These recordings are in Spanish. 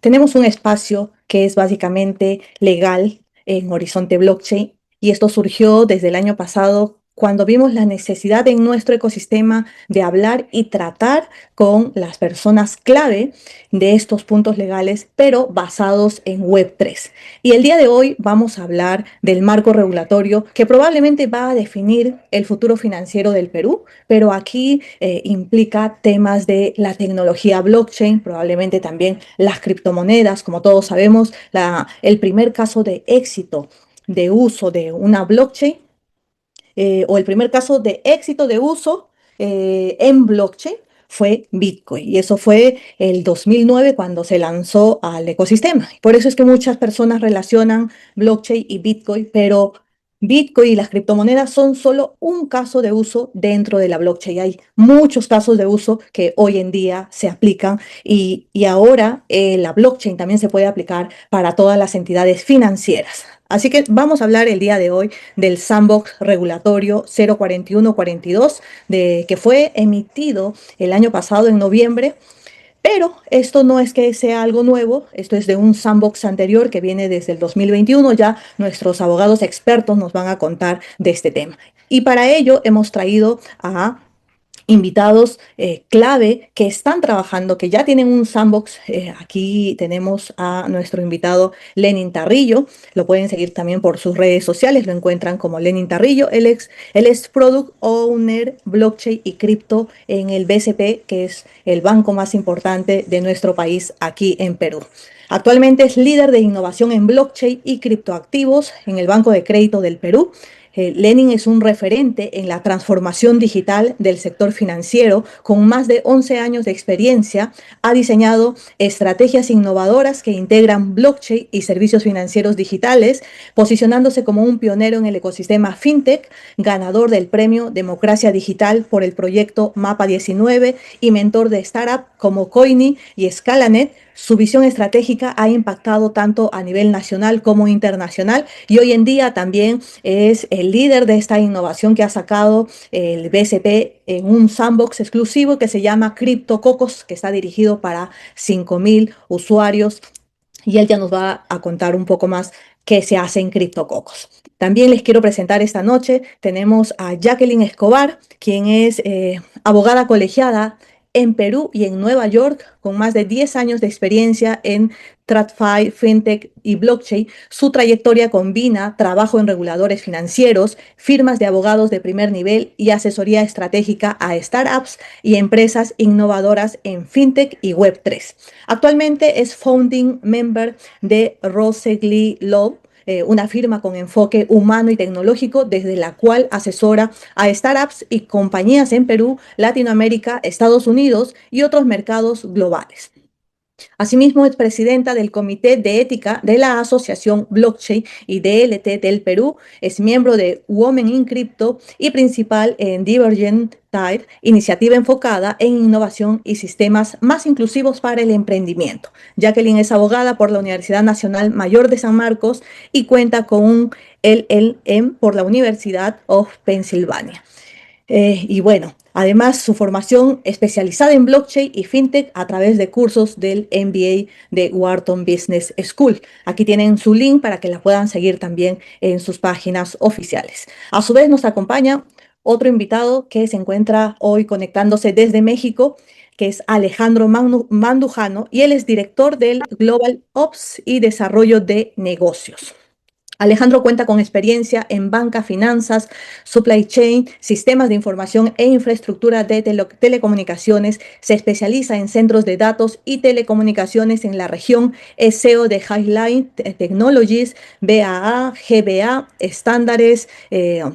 Tenemos un espacio que es básicamente legal en Horizonte Blockchain y esto surgió desde el año pasado cuando vimos la necesidad en nuestro ecosistema de hablar y tratar con las personas clave de estos puntos legales, pero basados en Web3. Y el día de hoy vamos a hablar del marco regulatorio que probablemente va a definir el futuro financiero del Perú, pero aquí implica temas de la tecnología blockchain, probablemente también las criptomonedas. Como todos sabemos, el primer caso de éxito de uso de una blockchain o el primer caso de éxito de uso en blockchain fue Bitcoin. Y eso fue el 2009 cuando se lanzó al ecosistema. Por eso es que muchas personas relacionan blockchain y Bitcoin, pero Bitcoin y las criptomonedas son solo un caso de uso dentro de la blockchain. Hay muchos casos de uso que hoy en día se aplican y ahora la blockchain también se puede aplicar para todas las entidades financieras. Así que vamos a hablar el día de hoy del Sandbox Regulatorio 04142, que fue emitido el año pasado en noviembre. Pero esto no es que sea algo nuevo, esto es de un sandbox anterior que viene desde el 2021. Ya nuestros abogados expertos nos van a contar de este tema. Y para ello hemos traído a invitados clave que están trabajando, que ya tienen un sandbox. Aquí tenemos a nuestro invitado Lenin Tarrillo. Lo pueden seguir también por sus redes sociales, lo encuentran como Lenin Tarrillo. Él es Product Owner Blockchain y Cripto en el BCP, que es el banco más importante de nuestro país aquí en Perú. Actualmente es líder de innovación en blockchain y criptoactivos en el Banco de Crédito del Perú. Lenin es un referente en la transformación digital del sector financiero. Con más de 11 años de experiencia, ha diseñado estrategias innovadoras que integran blockchain y servicios financieros digitales, posicionándose como un pionero en el ecosistema fintech, ganador del premio Democracia Digital por el proyecto Mapa 19 y mentor de startups como Coiny y Scalanet. Su visión estratégica ha impactado tanto a nivel nacional como internacional y hoy en día también es el líder de esta innovación que ha sacado el BCP en un sandbox exclusivo que se llama CryptoCocos, que está dirigido para 5.000 usuarios, y él ya nos va a contar un poco más qué se hace en CryptoCocos. También les quiero presentar esta noche, tenemos a Jacqueline Escobar, quien es abogada colegiada en Perú y en Nueva York, con más de 10 años de experiencia en TradFi, FinTech y Blockchain. Su trayectoria combina trabajo en reguladores financieros, firmas de abogados de primer nivel y asesoría estratégica a startups y empresas innovadoras en FinTech y Web3. Actualmente es founding member de Rosegli Law, una firma con enfoque humano y tecnológico, desde la cual asesora a startups y compañías en Perú, Latinoamérica, Estados Unidos y otros mercados globales. Asimismo, es presidenta del Comité de Ética de la Asociación Blockchain y DLT del Perú, es miembro de Women in Crypto y principal en Divergent Tide, iniciativa enfocada en innovación y sistemas más inclusivos para el emprendimiento. Jacqueline es abogada por la Universidad Nacional Mayor de San Marcos y cuenta con un LLM por la Universidad of Pennsylvania. Y bueno, además su formación especializada en blockchain y fintech a través de cursos del MBA de Wharton Business School. Aquí tienen su link para que la puedan seguir también en sus páginas oficiales. A su vez nos acompaña otro invitado que se encuentra hoy conectándose desde México, que es Alejandro Mandujano, y él es director del Global Ops y Desarrollo de Negocios. Alejandro cuenta con experiencia en banca, finanzas, supply chain, sistemas de información e infraestructura de telecomunicaciones. Se especializa en centros de datos y telecomunicaciones en la región. Es CEO de Highline Technologies, BAA, GBA, estándares,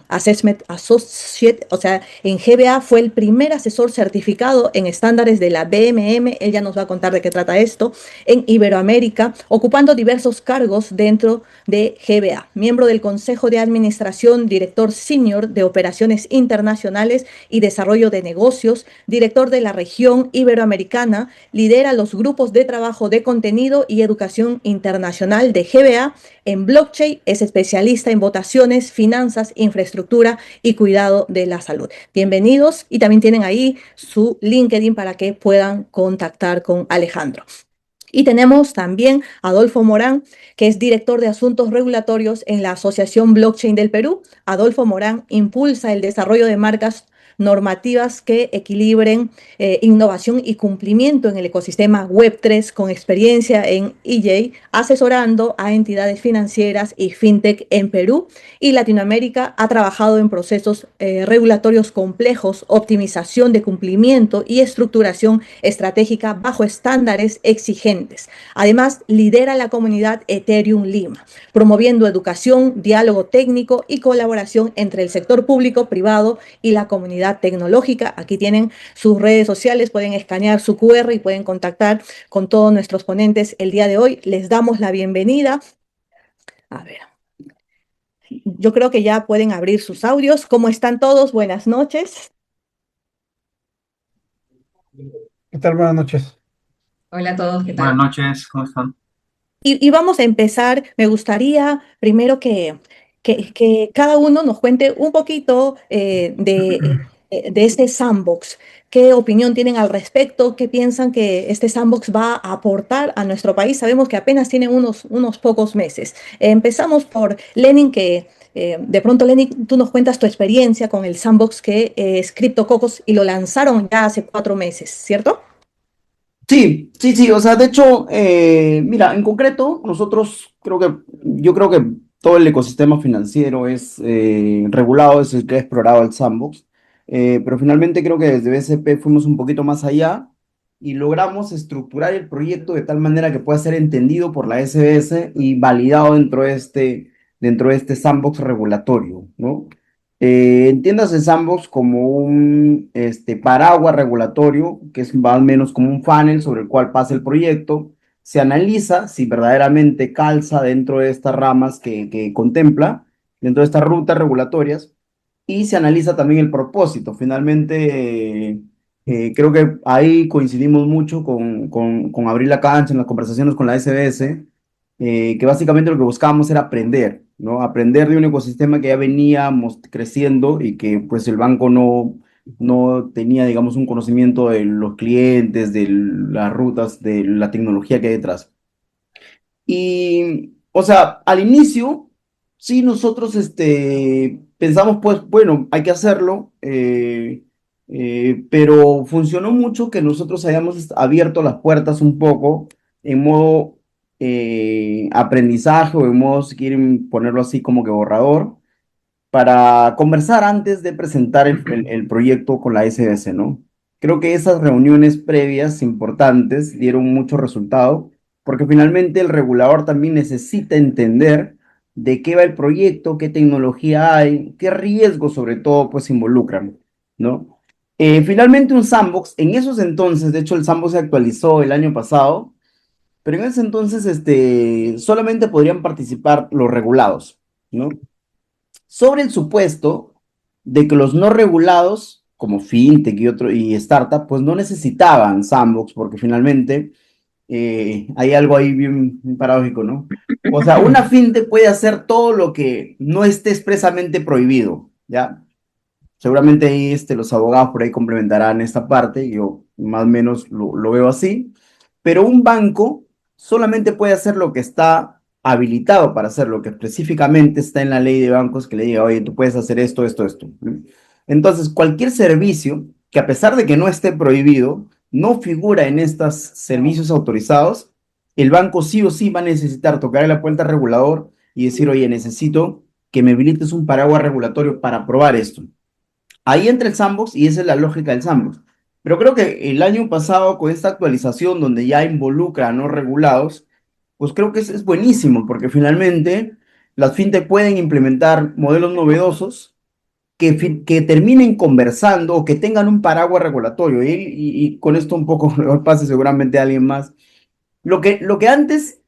Assessment Associate. O sea, en GBA fue el primer asesor certificado en estándares de la BMM. Él ya nos va a contar de qué trata esto. En Iberoamérica, ocupando diversos cargos dentro de GBA, miembro del Consejo de Administración, director senior de Operaciones Internacionales y Desarrollo de Negocios, director de la región iberoamericana, lidera los grupos de trabajo de contenido y educación internacional de GBA. En blockchain es especialista en votaciones, finanzas, infraestructura y cuidado de la salud. Bienvenidos, y también tienen ahí su LinkedIn para que puedan contactar con Alejandro. Y tenemos también a Adolfo Morán, que es director de asuntos regulatorios en la Asociación Blockchain del Perú. Adolfo Morán impulsa el desarrollo de marcas normativas que equilibren innovación y cumplimiento en el ecosistema Web3 con experiencia en EJ, asesorando a entidades financieras y fintech en Perú y Latinoamérica. Ha trabajado en procesos regulatorios complejos, optimización de cumplimiento y estructuración estratégica bajo estándares exigentes. Además, lidera la comunidad Ethereum Lima, promoviendo educación, diálogo técnico y colaboración entre el sector público, privado y la comunidad tecnológica. Aquí tienen sus redes sociales, pueden escanear su QR y pueden contactar con todos nuestros ponentes el día de hoy. Les damos la bienvenida. A ver, yo creo que ya pueden abrir sus audios. ¿Cómo están todos? Buenas noches. ¿Qué tal? Buenas noches. Hola a todos, ¿qué Buenas tal? noches, ¿cómo están? Y vamos a empezar. Me gustaría primero que cada uno nos cuente un poquito de este sandbox. ¿Qué opinión tienen al respecto? ¿Qué piensan que este sandbox va a aportar a nuestro país? Sabemos que apenas tiene unos pocos meses. Empezamos por Lenin, que de pronto, Lenin, tú nos cuentas tu experiencia con el sandbox que es CryptoCocos y lo lanzaron ya hace 4 meses, ¿cierto? Sí, sí, sí, o sea, de hecho, mira, en concreto, nosotros yo creo que todo el ecosistema financiero es regulado, es el que ha explorado el sandbox, pero finalmente creo que desde BCP fuimos un poquito más allá y logramos estructurar el proyecto de tal manera que pueda ser entendido por la SBS y validado dentro de este sandbox regulatorio, ¿no? Entiendas el sandbox como un paraguas regulatorio, que es más o menos como un funnel sobre el cual pasa el proyecto. Se analiza si verdaderamente calza dentro de estas ramas que contempla, dentro de estas rutas regulatorias, y se analiza también el propósito. Finalmente, creo que ahí coincidimos mucho con abrir la cancha en las conversaciones con la SBS, que básicamente lo que buscábamos era aprender, ¿no? Aprender de un ecosistema que ya veníamos creciendo y que pues el banco no tenía, digamos, un conocimiento de los clientes, de las rutas, de la tecnología que hay detrás. Y, o sea, al inicio, sí, nosotros pensamos, pues, bueno, hay que hacerlo, pero funcionó mucho que nosotros hayamos abierto las puertas un poco en modo aprendizaje o en modo, si quieren ponerlo así, como que borrador para conversar antes de presentar el proyecto con la SBS, ¿no? Creo que esas reuniones previas importantes dieron mucho resultado, porque finalmente el regulador también necesita entender de qué va el proyecto, qué tecnología hay, qué riesgos sobre todo pues involucran, ¿no? Finalmente un sandbox, en esos entonces, de hecho el sandbox se actualizó el año pasado, pero en ese entonces solamente podrían participar los regulados, ¿no? Sobre el supuesto de que los no regulados, como fintech y startup, pues no necesitaban sandbox, porque finalmente hay algo ahí bien paradójico, ¿no? O sea, una fintech puede hacer todo lo que no esté expresamente prohibido, ¿ya? Seguramente ahí los abogados por ahí complementarán esta parte, yo más o menos lo veo así, pero un banco solamente puede hacer lo que está habilitado para hacer, lo que específicamente está en la ley de bancos que le diga, oye, tú puedes hacer esto, esto, esto. Entonces, cualquier servicio que a pesar de que no esté prohibido, no figura en estos servicios autorizados, el banco sí o sí va a necesitar tocar la puerta al regulador y decir, oye, necesito que me habilites un paraguas regulatorio para probar esto. Ahí entra el sandbox y esa es la lógica del sandbox. Pero creo que el año pasado, con esta actualización donde ya involucra a no regulados, pues creo que es buenísimo, porque finalmente las fintech pueden implementar modelos novedosos que terminen conversando o que tengan un paraguas regulatorio. Y con esto un poco lo pase seguramente a alguien más. Lo que antes,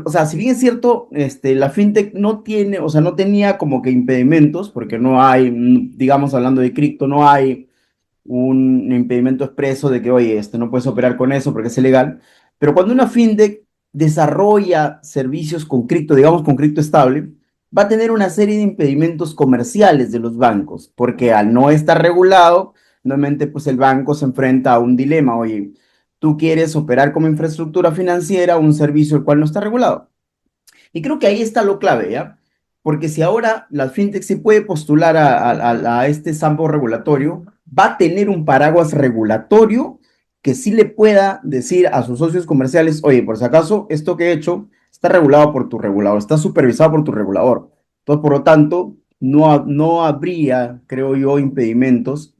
o sea, si bien es cierto, la fintech no tiene, o sea, no tenía como que impedimentos, porque no hay, digamos, hablando de cripto, no hay un impedimento expreso de que, oye, no puedes operar con eso porque es ilegal. Pero cuando una fintech desarrolla servicios con cripto, digamos con cripto estable, va a tener una serie de impedimentos comerciales de los bancos, porque al no estar regulado, normalmente pues el banco se enfrenta a un dilema, oye, tú quieres operar como infraestructura financiera un servicio el cual no está regulado. Y creo que ahí está lo clave, ¿ya? Porque si ahora la fintech sí puede postular a este sampo regulatorio, va a tener un paraguas regulatorio que sí le pueda decir a sus socios comerciales, oye, por si acaso, esto que he hecho está regulado por tu regulador, está supervisado por tu regulador. Entonces, por lo tanto, no habría, creo yo, impedimentos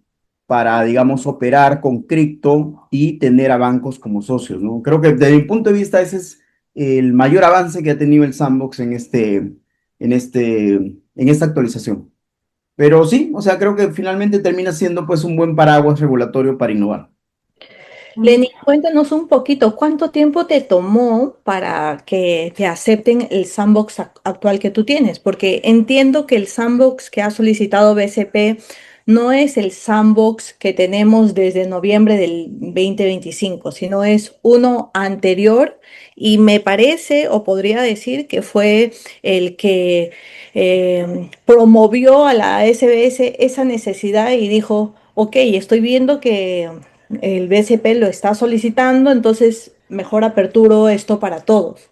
para, digamos, operar con cripto y tener a bancos como socios, ¿no? Creo que desde mi punto de vista ese es el mayor avance que ha tenido el Sandbox en esta actualización. Pero sí, o sea, creo que finalmente termina siendo pues un buen paraguas regulatorio para innovar. Lenny, cuéntanos un poquito, ¿cuánto tiempo te tomó para que te acepten el sandbox actual que tú tienes? Porque entiendo que el sandbox que ha solicitado BCP no es el sandbox que tenemos desde noviembre del 2025, sino es uno anterior y me parece o podría decir que fue el que promovió a la SBS esa necesidad y dijo, ok, estoy viendo que el BCP lo está solicitando, entonces mejor aperturo esto para todos.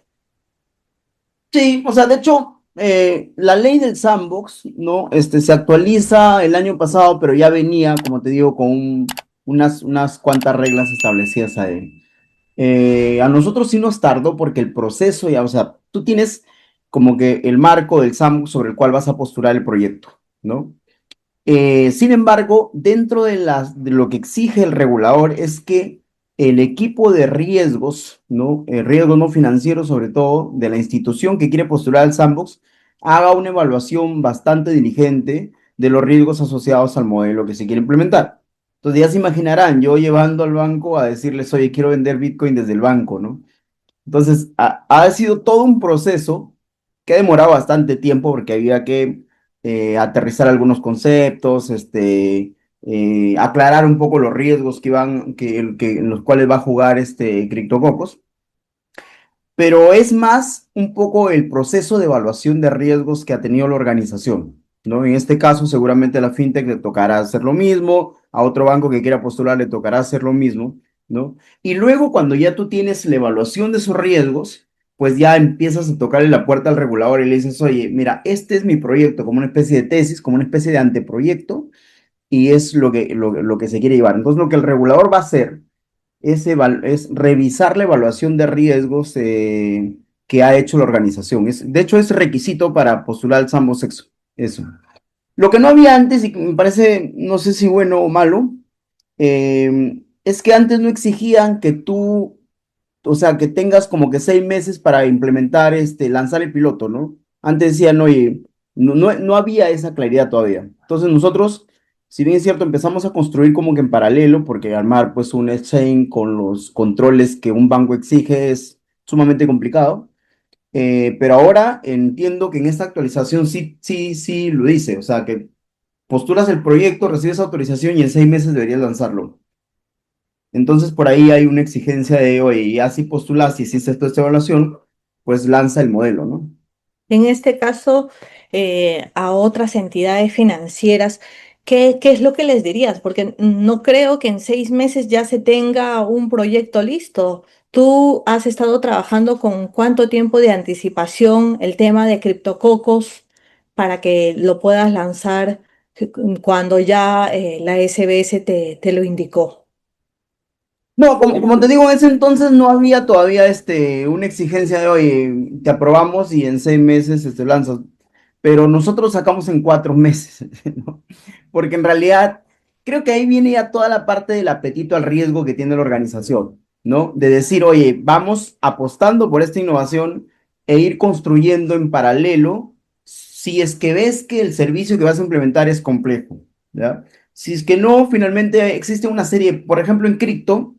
Sí, o sea, de hecho, la ley del sandbox, ¿no? Se actualiza el año pasado, pero ya venía, como te digo, con unas cuantas reglas establecidas ahí. A nosotros sí nos tardó porque el proceso ya, o sea, tú tienes como que el marco del sandbox sobre el cual vas a postular el proyecto, ¿no? Sin embargo, dentro de lo que exige el regulador es que el equipo de riesgos, ¿no? Riesgos no financieros, sobre todo, de la institución que quiere postular al sandbox, haga una evaluación bastante diligente de los riesgos asociados al modelo que se quiere implementar. Entonces ya se imaginarán, yo llevando al banco a decirles, oye, quiero vender Bitcoin desde el banco, ¿no? Entonces, ha sido todo un proceso que ha demorado bastante tiempo porque había que aterrizar algunos conceptos, aclarar un poco los riesgos en los cuales va a jugar CryptoCocos, pero es más un poco el proceso de evaluación de riesgos que ha tenido la organización, ¿no? En este caso, seguramente a la fintech le tocará hacer lo mismo, a otro banco que quiera postular le tocará hacer lo mismo, ¿no? Y luego, cuando ya tú tienes la evaluación de esos riesgos, pues ya empiezas a tocarle la puerta al regulador y le dices, oye, mira, este es mi proyecto, como una especie de tesis, como una especie de anteproyecto, y es lo que se quiere llevar. Entonces, lo que el regulador va a hacer es revisar la evaluación de riesgos que ha hecho la organización. De hecho, es requisito para postular al Sambo Sexo. Eso. Lo que no había antes, y que me parece, no sé si bueno o malo, es que antes no exigían que tú, o sea, que tengas como que 6 meses para implementar, lanzar el piloto, ¿no? Antes decían, oye, no había esa claridad todavía. Entonces nosotros, si bien es cierto, empezamos a construir como que en paralelo, porque armar pues un exchange con los controles que un banco exige es sumamente complicado. Pero ahora entiendo que en esta actualización sí lo dice, o sea, que postulas el proyecto, recibes autorización y en 6 meses deberías lanzarlo. Entonces, por ahí hay una exigencia de, oye, ya si postulas y hiciste toda esta evaluación, pues lanza el modelo, ¿no? En este caso, a otras entidades financieras, ¿qué es lo que les dirías? Porque no creo que en 6 meses ya se tenga un proyecto listo. ¿Tú has estado trabajando con cuánto tiempo de anticipación el tema de criptococos para que lo puedas lanzar cuando ya la SBS te lo indicó? No, como te digo, en ese entonces no había todavía una exigencia de, oye, te aprobamos y en 6 meses lanzas. Pero nosotros sacamos en 4 meses, ¿no? Porque en realidad creo que ahí viene ya toda la parte del apetito al riesgo que tiene la organización, ¿no? De decir, oye, vamos apostando por esta innovación e ir construyendo en paralelo si es que ves que el servicio que vas a implementar es complejo, ¿ya? Si es que no, finalmente existe una serie, por ejemplo, en cripto,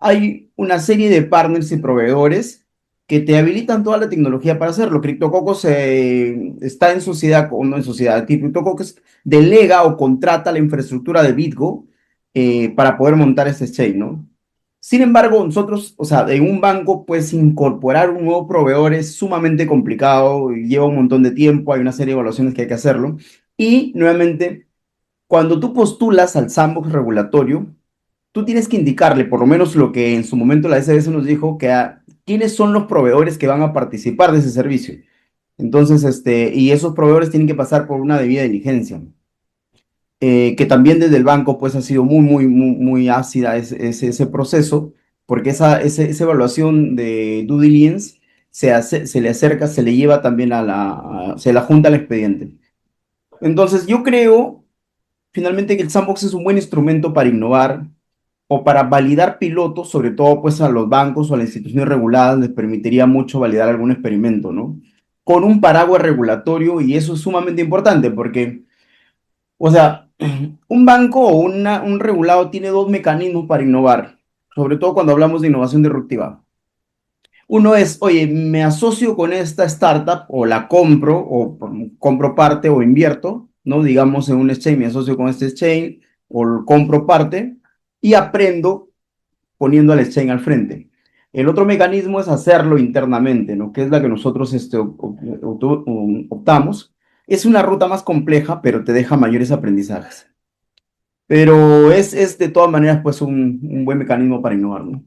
hay una serie de partners y proveedores que te habilitan toda la tecnología para hacerlo. CryptoCocos está en sociedad, o no en sociedad, CryptoCocos delega o contrata la infraestructura de BitGo para poder montar este exchange, ¿no? Sin embargo, nosotros, o sea, en un banco, pues incorporar un nuevo proveedor es sumamente complicado, lleva un montón de tiempo, hay una serie de evaluaciones que hay que hacerlo. Y nuevamente, cuando tú postulas al sandbox regulatorio, tú tienes que indicarle, por lo menos lo que en su momento la SBS nos dijo, que quiénes son los proveedores que van a participar de ese servicio. Entonces, y esos proveedores tienen que pasar por una debida diligencia, que también desde el banco pues ha sido muy ácida ese proceso, porque esa evaluación de due diligence se le acerca, se le lleva también se la junta al expediente. Entonces, yo creo finalmente que el sandbox es un buen instrumento para innovar o para validar pilotos, sobre todo pues a los bancos o a las instituciones reguladas les permitiría mucho validar algún experimento, ¿no? Con un paraguas regulatorio y eso es sumamente importante porque, o sea, un banco o un regulado tiene dos mecanismos para innovar, sobre todo cuando hablamos de innovación disruptiva. Uno es, oye, me asocio con esta startup o la compro o compro parte o invierto, ¿no? Digamos en un exchange, me asocio con este exchange o compro parte y aprendo poniendo al exchange al frente. El otro mecanismo es hacerlo internamente, ¿no? Que es la que nosotros optamos. Es una ruta más compleja, pero te deja mayores aprendizajes. Pero es de todas maneras pues un buen mecanismo para innovar, ¿no?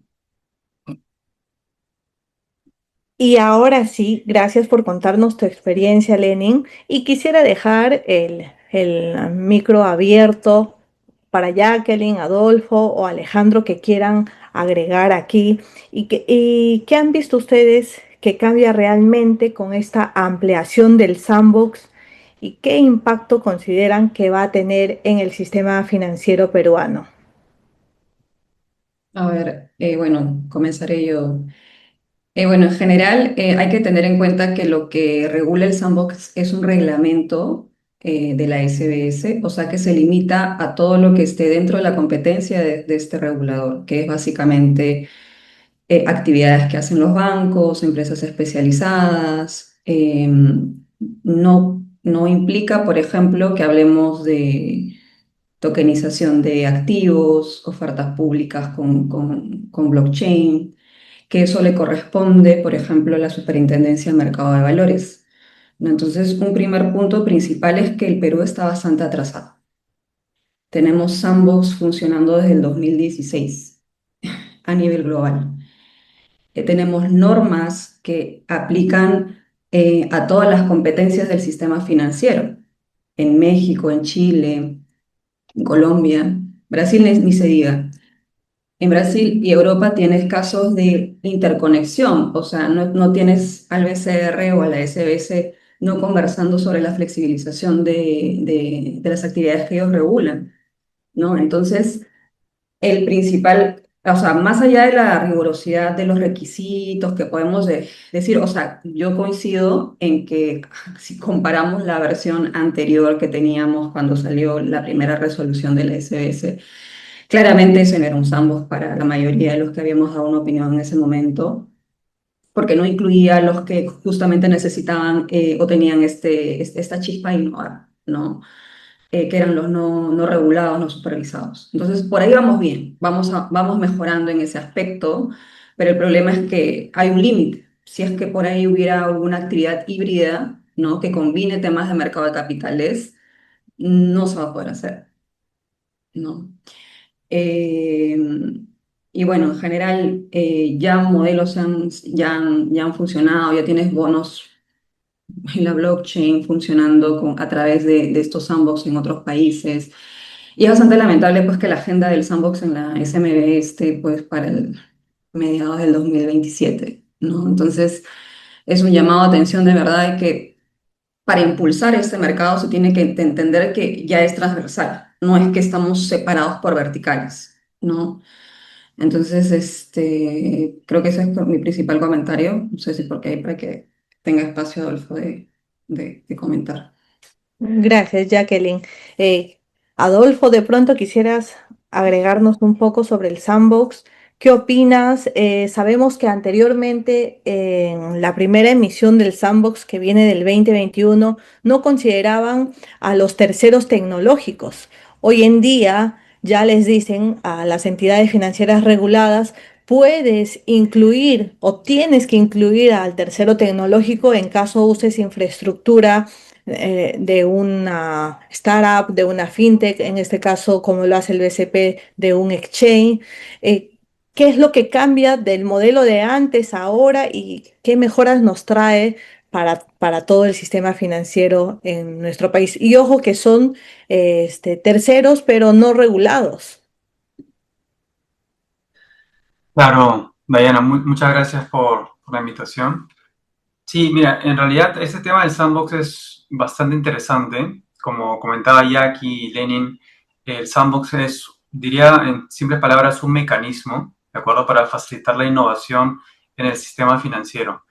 Y ahora sí, gracias por contarnos tu experiencia, Lenin. Y quisiera dejar el micro abierto para Jacqueline, Adolfo o Alejandro que quieran agregar aquí. ¿Y qué han visto ustedes que cambia realmente con esta ampliación del sandbox? ¿Y qué impacto consideran que va a tener en el sistema financiero peruano? A ver, bueno, comenzaré yo. Bueno, en general hay que tener en cuenta que lo que regula el sandbox es un reglamento de la SBS, o sea que se limita a todo lo que esté dentro de la competencia de este regulador, que es básicamente actividades que hacen los bancos, empresas especializadas. No implica, por ejemplo, que hablemos de tokenización de activos, ofertas públicas con blockchain, que eso le corresponde, por ejemplo, a la Superintendencia del Mercado de Valores, ¿no? Entonces, un primer punto principal es que el Perú está bastante atrasado. Tenemos sandbox funcionando desde el 2016 a nivel global. Tenemos normas que aplican a todas las competencias del sistema financiero, en México, en Chile, en Colombia, Brasil ni se diga. En Brasil y Europa tienes casos de interconexión, o sea, no tienes al BCR o a la SBS no conversando sobre la flexibilización de las actividades que ellos regulan, ¿no? Entonces, el principal, o sea, más allá de la rigurosidad de los requisitos que podemos decir, o sea, yo coincido en que si comparamos la versión anterior que teníamos cuando salió la primera resolución de la SBS, claramente ese no era un sandbox para la mayoría de los que habíamos dado una opinión en ese momento, porque no incluía a los que justamente necesitaban o tenían esta chispa de innovar, ¿no? Que eran los no regulados, no supervisados. Entonces, por ahí vamos bien, vamos mejorando en ese aspecto, pero el problema es que hay un límite. Si es que por ahí hubiera alguna actividad híbrida, ¿no? Que combine temas de mercado de capitales, no se va a poder hacer, ¿no? Eh, y bueno, en general ya modelos ya han funcionado, ya tienes bonos en la blockchain funcionando a través de estos sandbox en otros países. Y es bastante lamentable pues que la agenda del sandbox en la SMB esté pues para el mediados del 2027, ¿no? Entonces es un llamado a atención de verdad de que para impulsar este mercado se tiene que entender que ya es transversal, no es que estamos separados por verticales, ¿no? Entonces, creo que ese es mi principal comentario. No sé si porque hay para que tenga espacio, Adolfo, de comentar. Gracias, Jacqueline. Eh, Adolfo, de pronto quisieras agregarnos un poco sobre el sandbox. ¿Qué opinas? Sabemos que anteriormente en la primera emisión del sandbox que viene del 2021 no consideraban a los terceros tecnológicos. Hoy en día ya les dicen a las entidades financieras reguladas, puedes incluir o tienes que incluir al tercero tecnológico en caso uses infraestructura de una startup, de una fintech, en este caso, como lo hace el BCP, de un exchange. ¿Qué es lo que cambia del modelo de antes a ahora y qué mejoras nos trae para todo el sistema financiero en nuestro país? Y ojo que son terceros, pero no regulados. Claro, Diana, muchas gracias por la invitación. Sí, mira, en realidad este tema del sandbox es bastante interesante. Como comentaba Jackie y Lenin, el sandbox es, diría en simples palabras, un mecanismo, ¿de acuerdo?, para facilitar la innovación en el sistema financiero.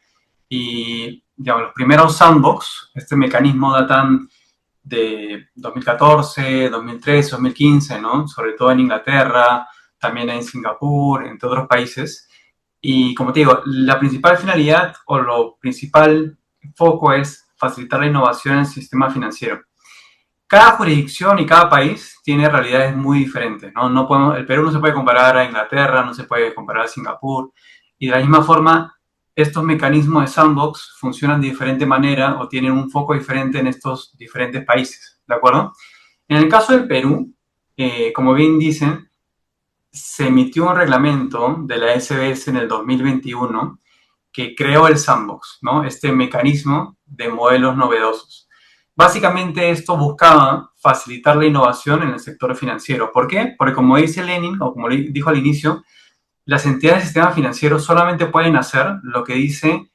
Y, digamos, los primeros sandbox, este mecanismo datan de 2014, 2013, 2015, ¿no? Sobre todo en Inglaterra, también en Singapur, entre otros países. Y como te digo, la principal finalidad o lo principal foco es facilitar la innovación en el sistema financiero. Cada jurisdicción y cada país tiene realidades muy diferentes, ¿no? No podemos, el Perú no se puede comparar a Inglaterra, no se puede comparar a Singapur. Y de la misma forma, estos mecanismos de sandbox funcionan de diferente manera o tienen un foco diferente en estos diferentes países, ¿de acuerdo? En el caso del Perú, como bien dicen, se emitió un reglamento de la SBS en el 2021 que creó el sandbox, ¿no? Este mecanismo de modelos novedosos. Básicamente esto buscaba facilitar la innovación en el sector financiero. ¿Por qué? Porque como dice Lenin, o como dijo al inicio, las entidades del sistema financiero solamente pueden hacer lo que dice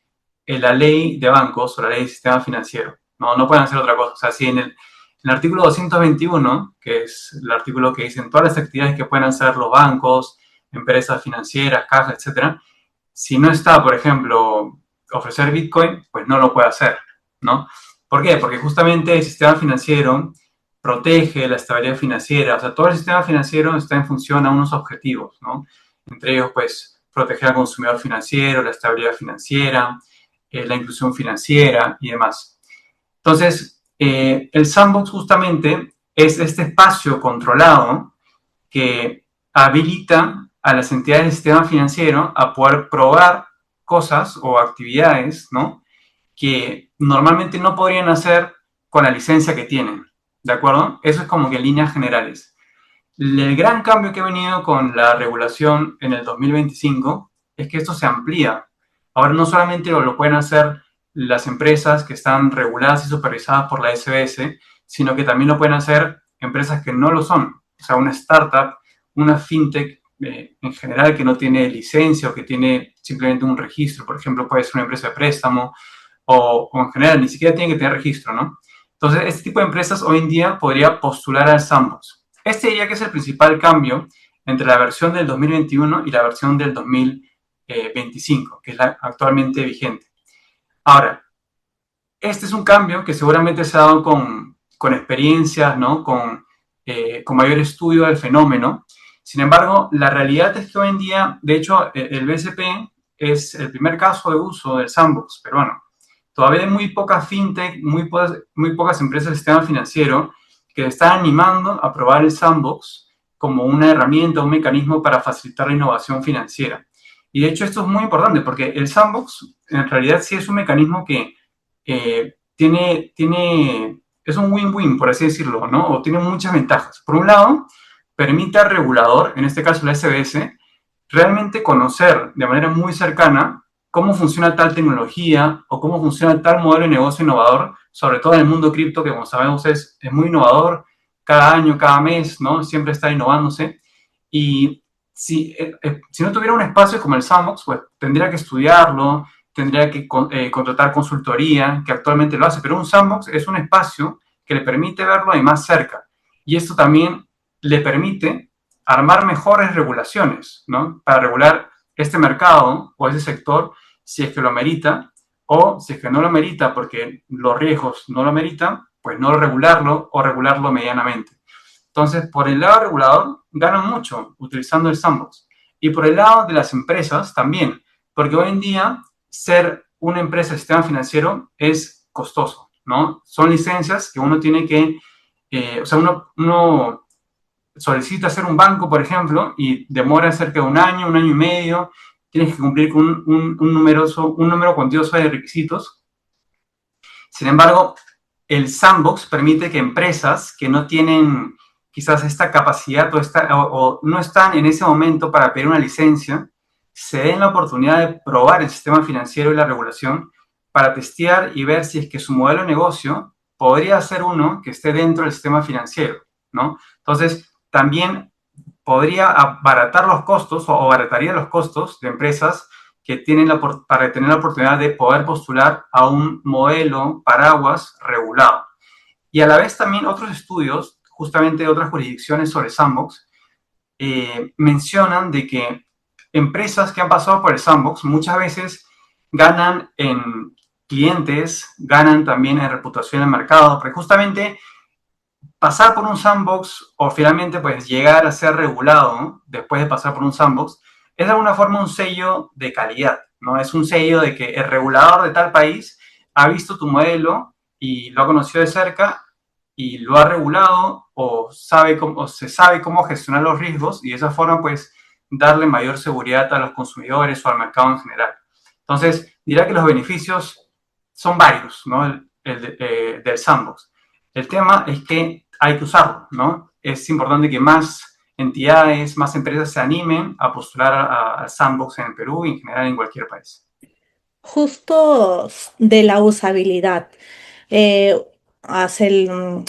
la ley de bancos o la ley del sistema financiero. No, no pueden hacer otra cosa. O sea, si en el artículo 221, que es el artículo que dicen todas las actividades que pueden hacer los bancos, empresas financieras, cajas, etcétera, si no está, por ejemplo, ofrecer Bitcoin, pues no lo puede hacer, ¿no? ¿Por qué? Porque justamente el sistema financiero protege la estabilidad financiera. O sea, todo el sistema financiero está en función a unos objetivos, ¿no? Entre ellos, pues, proteger al consumidor financiero, la estabilidad financiera, la inclusión financiera y demás. Entonces, el sandbox justamente es este espacio controlado que habilita a las entidades del sistema financiero a poder probar cosas o actividades, ¿no?, que normalmente no podrían hacer con la licencia que tienen, ¿de acuerdo? Eso es como que en líneas generales. El gran cambio que ha venido con la regulación en el 2025 es que esto se amplía. Ahora no solamente lo pueden hacer las empresas que están reguladas y supervisadas por la SBS, sino que también lo pueden hacer empresas que no lo son. O sea, una startup, una fintech en general que no tiene licencia o que tiene simplemente un registro. Por ejemplo, puede ser una empresa de préstamo o en general ni siquiera tiene que tener registro, ¿no? Entonces, este tipo de empresas hoy en día podría postular al sandbox. Este diría que es el principal cambio entre la versión del 2021 y la versión del 2025, que es la actualmente vigente. Ahora, este es un cambio que seguramente se ha dado con experiencias, ¿no?, con mayor estudio del fenómeno. Sin embargo, la realidad es que hoy en día, de hecho, el BCP es el primer caso de uso del sandbox peruano. Todavía hay muy pocas fintech, muy pocas empresas del sistema financiero que están animando a probar el sandbox como una herramienta, un mecanismo para facilitar la innovación financiera. Y de hecho esto es muy importante porque el sandbox en realidad sí es un mecanismo que es un win-win, por así decirlo, ¿no? O tiene muchas ventajas. Por un lado, permite al regulador, en este caso la SBS, realmente conocer de manera muy cercana cómo funciona tal tecnología o cómo funciona tal modelo de negocio innovador, sobre todo en el mundo cripto, que como sabemos es muy innovador, cada año, cada mes, ¿no? Siempre está innovándose. Y si no tuviera un espacio como el Sandbox, pues tendría que estudiarlo, tendría que contratar consultoría, que actualmente lo hace, pero un Sandbox es un espacio que le permite verlo de más cerca. Y esto también le permite armar mejores regulaciones, ¿no?, para regular este mercado o ese sector si es que lo amerita, o si es que no lo amerita porque los riesgos no lo ameritan, pues no regularlo o regularlo medianamente. Entonces, por el lado regulador, ganan mucho utilizando el sandbox. Y por el lado de las empresas también, porque hoy en día ser una empresa de sistema financiero es costoso, ¿no? Son licencias que uno tiene que, o sea, uno solicita ser un banco, por ejemplo, y demora cerca de un año y medio, tienes que cumplir con un número cuantioso de requisitos. Sin embargo, el sandbox permite que empresas que no tienen quizás esta capacidad o no están en ese momento para pedir una licencia, se den la oportunidad de probar el sistema financiero y la regulación para testear y ver si es que su modelo de negocio podría ser uno que esté dentro del sistema financiero, ¿no? Entonces, también podría abaratar los costos o abarataría los costos de empresas que tienen para tener la oportunidad de poder postular a un modelo paraguas regulado. Y a la vez también otros estudios, justamente de otras jurisdicciones sobre sandbox, mencionan de que empresas que han pasado por el sandbox muchas veces ganan en clientes, ganan también en reputación en el mercado, porque justamente pasar por un sandbox o finalmente pues llegar a ser regulado, ¿no? Después de pasar por un sandbox, es de alguna forma un sello de calidad, ¿no? Es un sello de que el regulador de tal país ha visto tu modelo y lo ha conocido de cerca y lo ha regulado o se sabe cómo gestionar los riesgos y de esa forma pues darle mayor seguridad a los consumidores o al mercado en general. Entonces, dirá que los beneficios son varios, ¿no? Del sandbox. El tema es que hay que usarlo, ¿no? Es importante que más entidades, más empresas se animen a postular al sandbox en el Perú y en general en cualquier país. Justo de la usabilidad. Eh,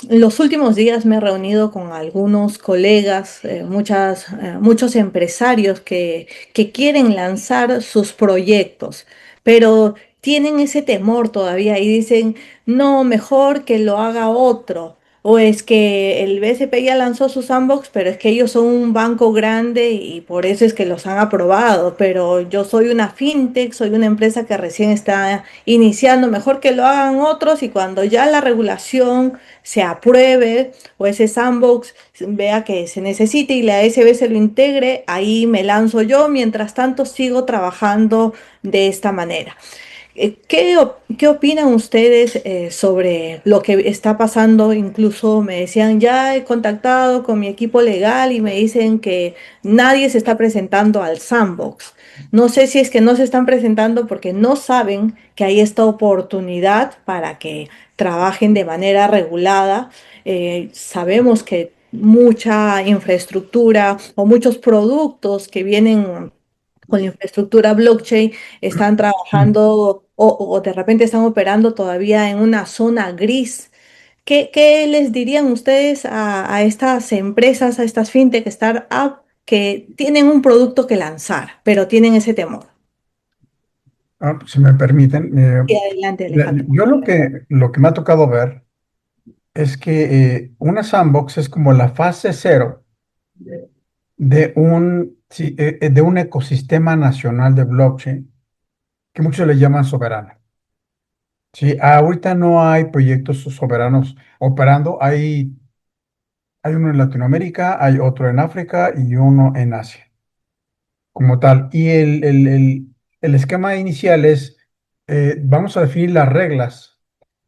los últimos días me he reunido con algunos colegas, muchos empresarios que quieren lanzar sus proyectos, pero tienen ese temor todavía y dicen, no, mejor que lo haga otro. O es que el BCP ya lanzó su sandbox, pero es que ellos son un banco grande y por eso es que los han aprobado. Pero yo soy una fintech, soy una empresa que recién está iniciando, mejor que lo hagan otros y cuando ya la regulación se apruebe o ese sandbox vea que se necesite y la SB se lo integre, ahí me lanzo yo. Mientras tanto, sigo trabajando de esta manera. ¿Qué opinan ustedes sobre lo que está pasando? Incluso me decían, ya he contactado con mi equipo legal y me dicen que nadie se está presentando al sandbox. No sé si es que no se están presentando porque no saben que hay esta oportunidad para que trabajen de manera regulada. Sabemos que mucha infraestructura o muchos productos que vienen con la infraestructura blockchain están trabajando o de repente están operando todavía en una zona gris. ¿Qué les dirían ustedes a estas empresas, a estas fintech, startup que tienen un producto que lanzar, pero tienen ese temor? Pues, si me permiten, Y adelante, Alejandro. yo lo que me ha tocado ver es que una sandbox es como la fase cero de un ecosistema nacional de blockchain que muchos le llaman soberano. Sí, ahorita no hay proyectos soberanos operando, hay uno en Latinoamérica, hay otro en África y uno en Asia, como tal. Y el esquema inicial es, vamos a definir las reglas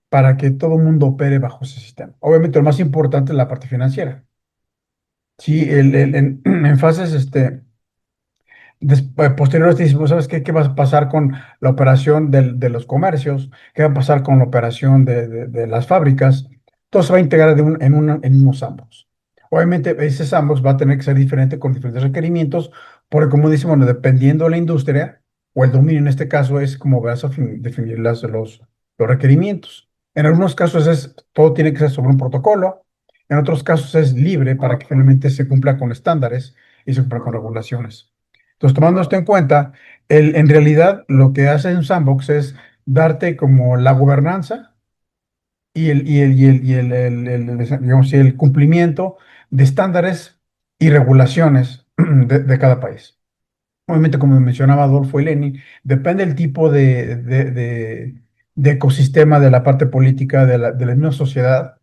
para que todo el mundo opere bajo ese sistema. Obviamente lo más importante es la parte financiera. Sí, en fases posteriores te decimos, ¿sabes qué? ¿Qué va a pasar con la operación de los comercios? ¿Qué va a pasar con la operación de las fábricas? Todo se va a integrar en unos sandbox. Obviamente ese sandbox va a tener que ser diferente con diferentes requerimientos, porque como decimos, bueno, dependiendo de la industria o el dominio en este caso es como vas a definir los requerimientos. En algunos casos todo tiene que ser sobre un protocolo, en otros casos es libre para que finalmente se cumpla con estándares y se cumpla con regulaciones. Entonces, tomando esto en cuenta, en realidad lo que hace un sandbox es darte como la gobernanza digamos, y el cumplimiento de estándares y regulaciones de cada país. Obviamente, como mencionaba Adolfo y Lenin, depende del tipo de ecosistema de la parte política de la misma sociedad,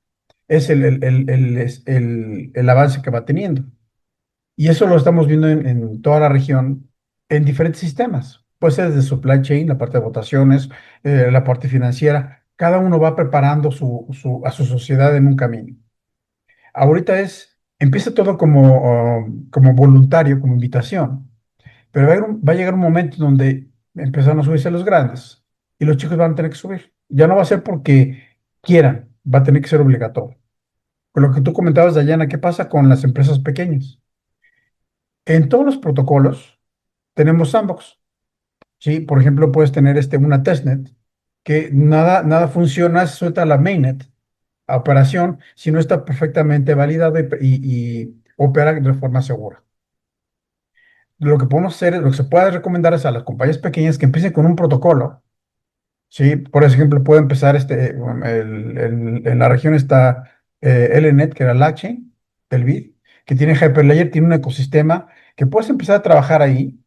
es el avance que va teniendo. Y eso lo estamos viendo en toda la región, en diferentes sistemas. Puede ser desde supply chain, la parte de votaciones, la parte financiera. Cada uno va preparando a su sociedad en un camino. Ahorita empieza todo como voluntario, como invitación, pero va a llegar un momento donde empezaron a subirse los grandes y los chicos van a tener que subir. Ya no va a ser porque quieran, va a tener que ser obligatorio. Con lo que tú comentabas, Dayana, ¿qué pasa con las empresas pequeñas? En todos los protocolos tenemos sandbox, ¿sí? Por ejemplo, puedes tener una testnet que nada funciona, se suelta la mainnet a operación si no está perfectamente validado y opera de forma segura. Lo que podemos hacer, lo que se puede recomendar es a las compañías pequeñas que empiecen con un protocolo. Sí, por ejemplo, puede empezar en la región está LNet, que era LACHE, el BID, que tiene Hyperledger, tiene un ecosistema que puedes empezar a trabajar ahí.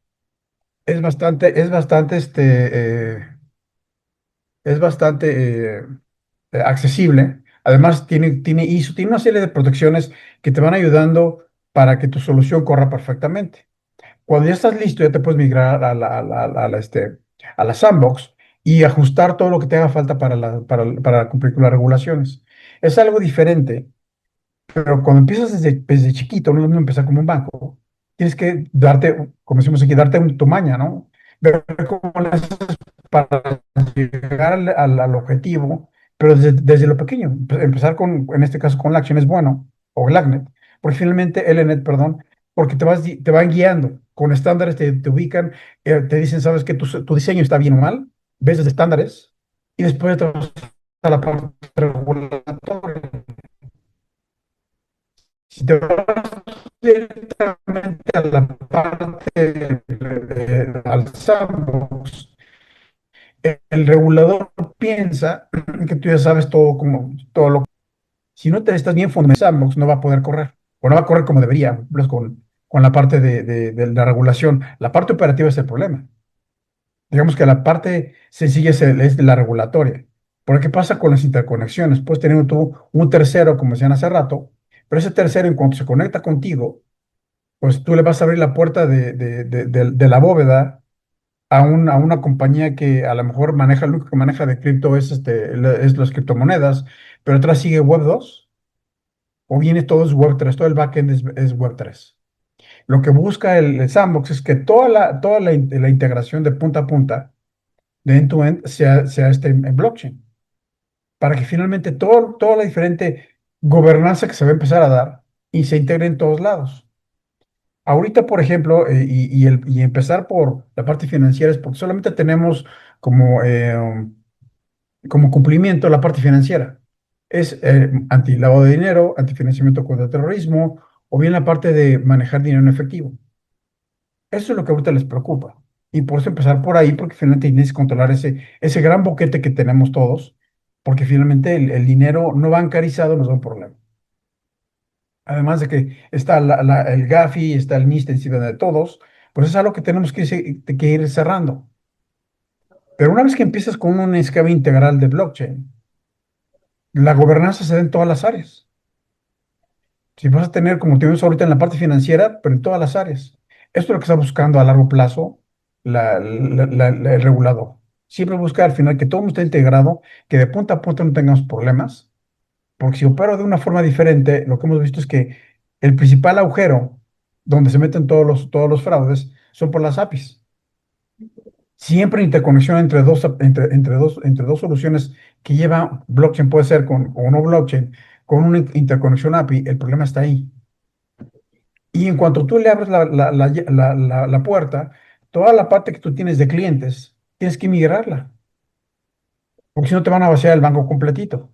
Es bastante accesible. Además, tiene ISO, tiene una serie de protecciones que te van ayudando para que tu solución corra perfectamente. Cuando ya estás listo, ya te puedes migrar a la sandbox y ajustar todo lo que te haga falta para cumplir con las regulaciones. Es algo diferente, pero cuando empiezas desde chiquito, no es lo mismo empezar como un banco. Tienes que darte, como decimos aquí, tu maña, ¿no? Ver cómo le haces para llegar al objetivo, pero desde lo pequeño. Empezar en este caso, con la acción es bueno, o LACNet, porque finalmente, LNet, perdón, porque te van guiando con estándares, te ubican, te dicen, sabes que tu diseño está bien o mal, ves desde estándares, y después te vas a la parte regulatoria. Si te vas directamente a la parte al sandbox, el regulador piensa que tú ya sabes todo como todo lo. Si no te estás bien fundamentado en sandbox, no va a poder correr, o no va a correr como debería, pues, con la parte de la regulación. La parte operativa es el problema. Digamos que la parte sencilla es la regulatoria. Porque ¿qué pasa con las interconexiones? Puedes tener tú un tercero, como decían hace rato, pero ese tercero, en cuanto se conecta contigo, pues tú le vas a abrir la puerta de la bóveda a una compañía que a lo mejor lo único que maneja de cripto es las criptomonedas, pero atrás sigue Web 2, o viene todo es Web 3, todo el backend es Web 3. Lo que busca el sandbox es que toda la integración de punta a punta, de end-to-end, sea en blockchain, para que finalmente toda la diferente gobernanza que se va a empezar a dar y se integre en todos lados. Ahorita, por ejemplo, y empezar por la parte financiera es porque solamente tenemos como, como cumplimiento la parte financiera. Es anti-lavado de dinero, antifinanciamiento contra el terrorismo, o bien la parte de manejar dinero en efectivo. Eso es lo que ahorita les preocupa. Y por eso empezar por ahí, porque finalmente tienes que controlar ese gran boquete que tenemos todos, porque finalmente el dinero no bancarizado nos da un problema. Además de que está el Gafi, está el NIST encima de todos, pues es algo que tenemos que ir cerrando. Pero una vez que empiezas con un esquema integral de blockchain, la gobernanza se da en todas las áreas. Si vas a tener, como tenemos ahorita en la parte financiera, pero en todas las áreas. Esto es lo que está buscando a largo plazo el regulador. Siempre busca al final que todo esté integrado, que de punta a punta no tengamos problemas, porque si opero de una forma diferente, lo que hemos visto es que el principal agujero donde se meten todos los fraudes son por las APIs. Siempre interconexión entre dos soluciones que lleva blockchain, puede ser o no blockchain, con una interconexión API, el problema está ahí. Y en cuanto tú le abres la puerta, toda la parte que tú tienes de clientes, tienes que migrarla, porque si no te van a vaciar el banco completito.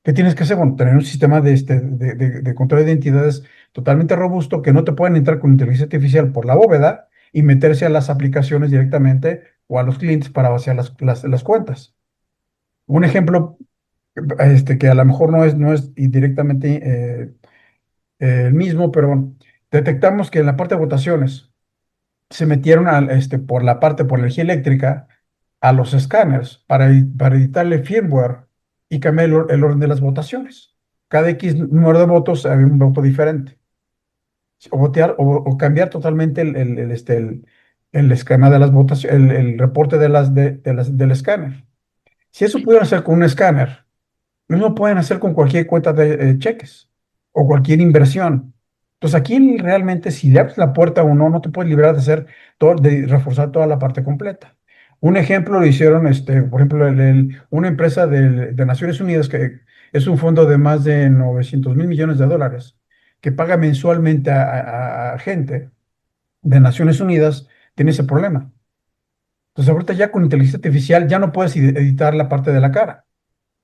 ¿Qué tienes que hacer? Bueno, tener un sistema de control de identidades totalmente robusto, que no te puedan entrar con inteligencia artificial por la bóveda y meterse a las aplicaciones directamente o a los clientes para vaciar las cuentas. Un ejemplo, que a lo mejor no es directamente el mismo, pero detectamos que en la parte de votaciones se metieron por la energía eléctrica a los escáneres para editarle firmware y cambiar el orden de las votaciones. Cada X número de votos había un voto diferente. O cambiar totalmente el esquema de las votaciones, el reporte del escáner. Si eso pudieran hacer con un escáner, lo mismo pueden hacer con cualquier cuenta de cheques o cualquier inversión. Entonces aquí realmente, si le abres la puerta o no, no te puedes librar de reforzar toda la parte completa. Un ejemplo lo hicieron, por ejemplo, una empresa de Naciones Unidas Es un fondo de más de 900.000 millones de dólares que paga mensualmente a gente de Naciones Unidas, tiene ese problema. Entonces ahorita ya con inteligencia artificial ya no puedes editar la parte de la cara.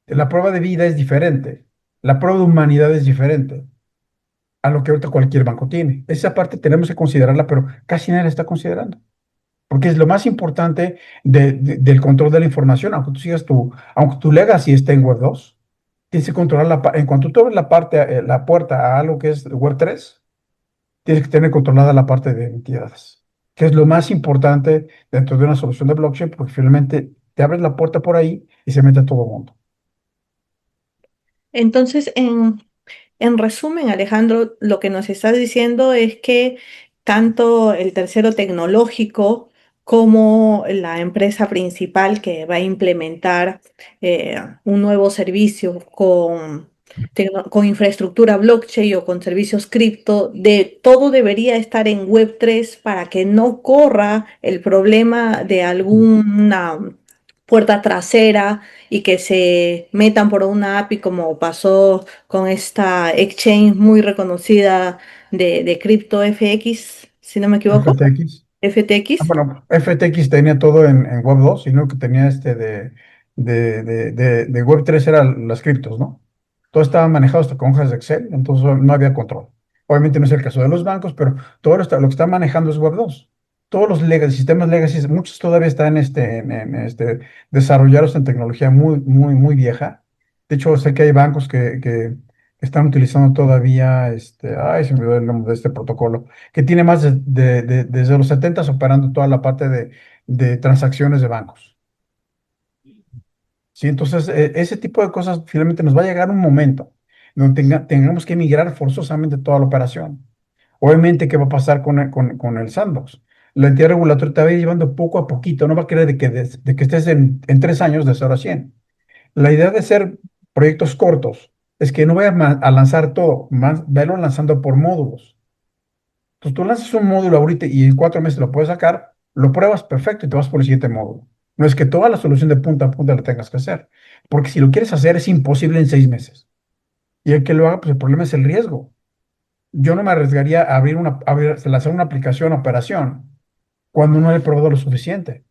La prueba de vida es diferente. La prueba de humanidad es diferente a lo que ahorita cualquier banco tiene. Esa parte tenemos que considerarla, pero casi nadie la está considerando. Porque es lo más importante del control de la información, aunque tu legacy esté en Web 2, tienes que controlar en cuanto tú abres la puerta a algo que es Web 3, tienes que tener controlada la parte de entidades, que es lo más importante dentro de una solución de blockchain, porque finalmente te abres la puerta por ahí y se mete todo el mundo. Entonces, en resumen, Alejandro, lo que nos estás diciendo es que tanto el tercero tecnológico como la empresa principal que va a implementar un nuevo servicio con infraestructura blockchain o con servicios cripto, de todo debería estar en Web 3 para que no corra el problema de alguna puerta trasera y que se metan por una API como pasó con esta exchange muy reconocida de cripto FX, si no me equivoco, FTX. FTX. Bueno, FTX tenía todo en Web 2 y lo que tenía de Web 3 eran las criptos, ¿no? Todo estaba manejado hasta con hojas de Excel, entonces no había control. Obviamente no es el caso de los bancos, pero todo lo que está manejando es Web 2. Todos los sistemas legacy, muchos todavía están desarrollados en tecnología muy, muy, muy vieja. De hecho, sé que hay bancos que están utilizando todavía, ay, se me olvidó el nombre de este protocolo que tiene más desde los 70 operando toda la parte de transacciones de bancos. ¿Sí? Entonces, ese tipo de cosas finalmente nos va a llegar un momento donde tengamos que migrar forzosamente toda la operación. Obviamente, ¿qué va a pasar con el sandbox? La entidad regulatoria te va a ir llevando poco a poquito, no va a querer de que estés en 3 años de 0 a 100. La idea de hacer proyectos cortos es que no vayas a lanzar todo, más, velo lanzando por módulos. Entonces tú lanzas un módulo ahorita y en 4 meses lo puedes sacar, lo pruebas perfecto y te vas por el siguiente módulo. No es que toda la solución de punta a punta la tengas que hacer, porque si lo quieres hacer es imposible en 6 meses. Y el que lo haga, pues el problema es el riesgo. Yo no me arriesgaría a lanzar una aplicación, operación, cuando no he probado lo suficiente.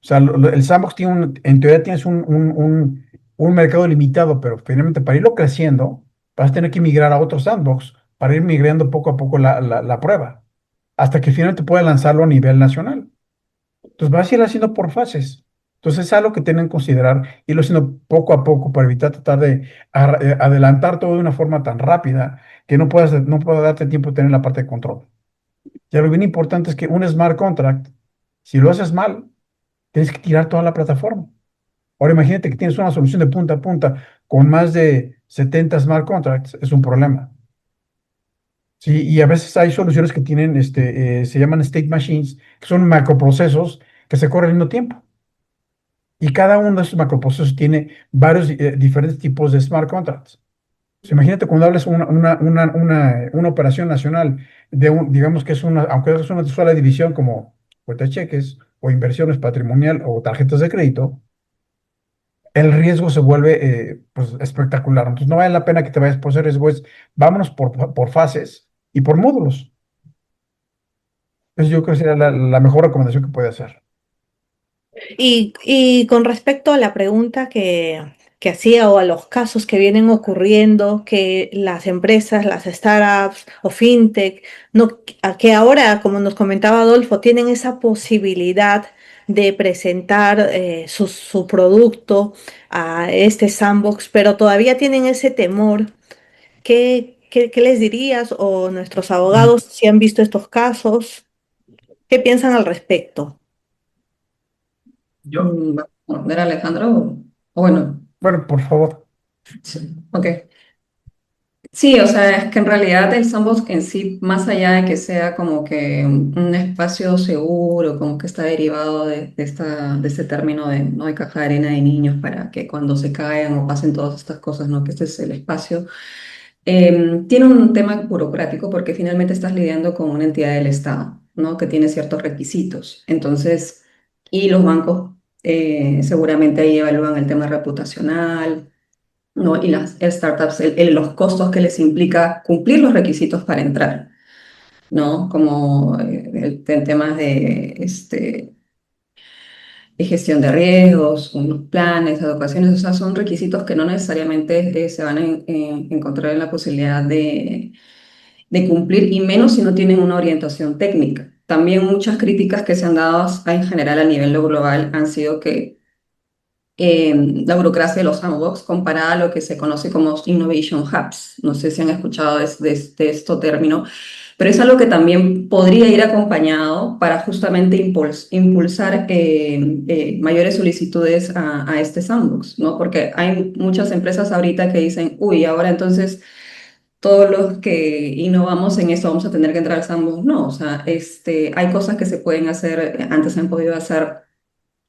O sea, el sandbox en teoría tienes un mercado limitado, pero finalmente para irlo creciendo, vas a tener que migrar a otro sandbox para ir migrando poco a poco la prueba, hasta que finalmente pueda lanzarlo a nivel nacional. Entonces vas a ir haciendo por fases. Entonces es algo que tienen que considerar, irlo haciendo poco a poco para evitar tratar de adelantar todo de una forma tan rápida que no pueda darte tiempo de tener la parte de control. Ya lo bien importante es que un smart contract, si lo haces mal, tienes que tirar toda la plataforma. Ahora imagínate que tienes una solución de punta a punta con más de 70 smart contracts, es un problema. Sí, y a veces hay soluciones que tienen, se llaman state machines, que son macroprocesos que se corren al mismo tiempo. Y cada uno de esos macroprocesos tiene varios diferentes tipos de smart contracts. Pues imagínate cuando hables una operación nacional digamos que aunque es una sola división como cuenta de cheques o inversiones patrimonial o tarjetas de crédito, el riesgo se vuelve pues, espectacular. Entonces no vale la pena que te vayas por ese riesgo, vámonos por fases y por módulos. Entonces yo creo que sería la mejor recomendación que puede hacer. Y con respecto a la pregunta que hacía o a los casos que vienen ocurriendo, que las empresas, las startups o fintech, no, que ahora, como nos comentaba Adolfo, tienen esa posibilidad de presentar su producto a este sandbox, pero todavía tienen ese temor. ¿Qué les dirías? O nuestros abogados, si han visto estos casos, ¿qué piensan al respecto? Yo, ¿Va a responder Alejandro? O bueno, Bueno, por favor. sí, ok. Sí, o sea, es que en realidad el sandbox en sí, más allá de que sea como que un espacio seguro, como que está derivado de este término de no hay caja de arena de niños para que cuando se caigan o pasen todas estas cosas, ¿no? Que este es el espacio. Tiene un tema burocrático porque finalmente estás lidiando con una entidad del Estado, ¿no? Que tiene ciertos requisitos. Entonces, y los bancos seguramente ahí evalúan el tema reputacional ¿no? Y las startups, los costos que les implica cumplir los requisitos para entrar, ¿no? Como en temas de gestión de riesgos, unos planes, educaciones, o sea, son requisitos que no necesariamente se van a encontrar en la posibilidad de cumplir, y menos si no tienen una orientación técnica. También muchas críticas que se han dado en general a nivel global han sido que la burocracia de los sandbox comparada a lo que se conoce como innovation hubs. No sé si han escuchado de este término, pero es algo que también podría ir acompañado para justamente impulsar mayores solicitudes a este sandbox, ¿no? Porque hay muchas empresas ahorita que dicen, uy, ahora entonces todos los que innovamos en esto vamos a tener que entrar al sandbox. No, o sea, hay cosas que se pueden hacer, antes se han podido hacer,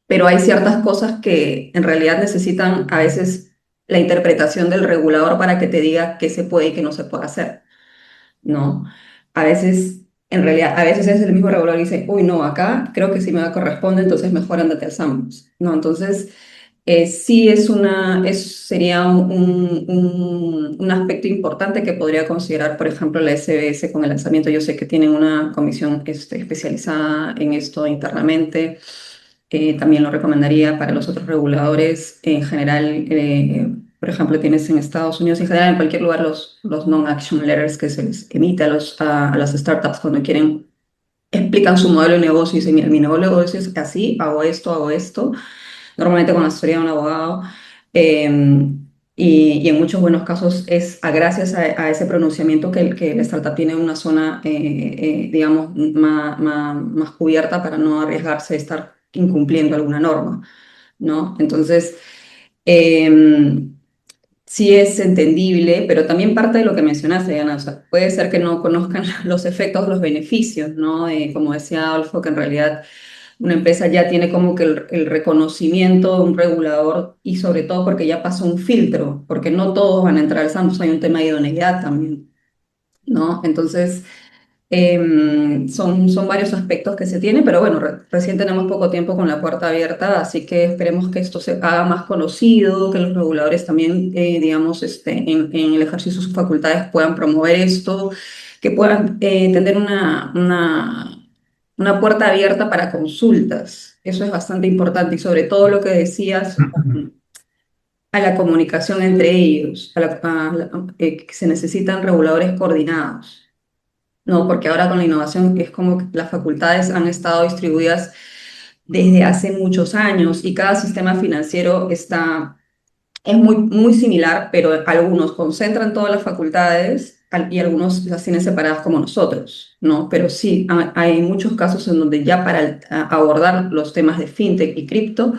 pero hay ciertas cosas que en realidad necesitan a veces la interpretación del regulador para que te diga qué se puede y qué no se puede hacer, ¿no? A veces, en realidad, a veces es el mismo regulador y dice, uy, no, acá creo que sí me corresponde, entonces mejor ándate al sandbox, ¿no? Entonces, sí sería un aspecto importante que podría considerar, por ejemplo, la SBS con el lanzamiento. Yo sé que tienen una comisión especializada en esto internamente. También lo recomendaría para los otros reguladores. En general, por ejemplo, tienes en Estados Unidos, en general en cualquier lugar, los non-action letters que se les emite a las startups cuando quieren, explican su modelo de negocio y dicen, mira, mi modelo de negocio es así, hago esto, hago esto, normalmente con la asesoría de un abogado. eh, y en muchos buenos casos es gracias a ese pronunciamiento que la startup tiene una zona, digamos, más cubierta para no arriesgarse a estar incumpliendo alguna norma, ¿no? Entonces, eh, sí es entendible, pero también parte de lo que mencionaste, Diana, o sea, puede ser que no conozcan los efectos, los beneficios, ¿no? Como decía Adolfo, que en realidad una empresa ya tiene como que el reconocimiento de un regulador, y sobre todo porque ya pasó un filtro, porque no todos van a entrar al SAMS, hay un tema de idoneidad también, ¿no? Entonces, son varios aspectos que se tienen, pero bueno, recién tenemos poco tiempo con la puerta abierta, así que esperemos que esto se haga más conocido, que los reguladores también, digamos, en el ejercicio de sus facultades puedan promover esto, que puedan tener una puerta abierta para consultas. Eso es bastante importante, y sobre todo lo que decías, a la comunicación entre ellos, que se necesitan reguladores coordinados, ¿no? Porque ahora con la innovación es como que las facultades han estado distribuidas desde hace muchos años, y cada sistema financiero es muy similar, pero algunos concentran todas las facultades y algunos las tienen separadas como nosotros, ¿no? Pero sí, hay muchos casos en donde ya para abordar los temas de fintech y cripto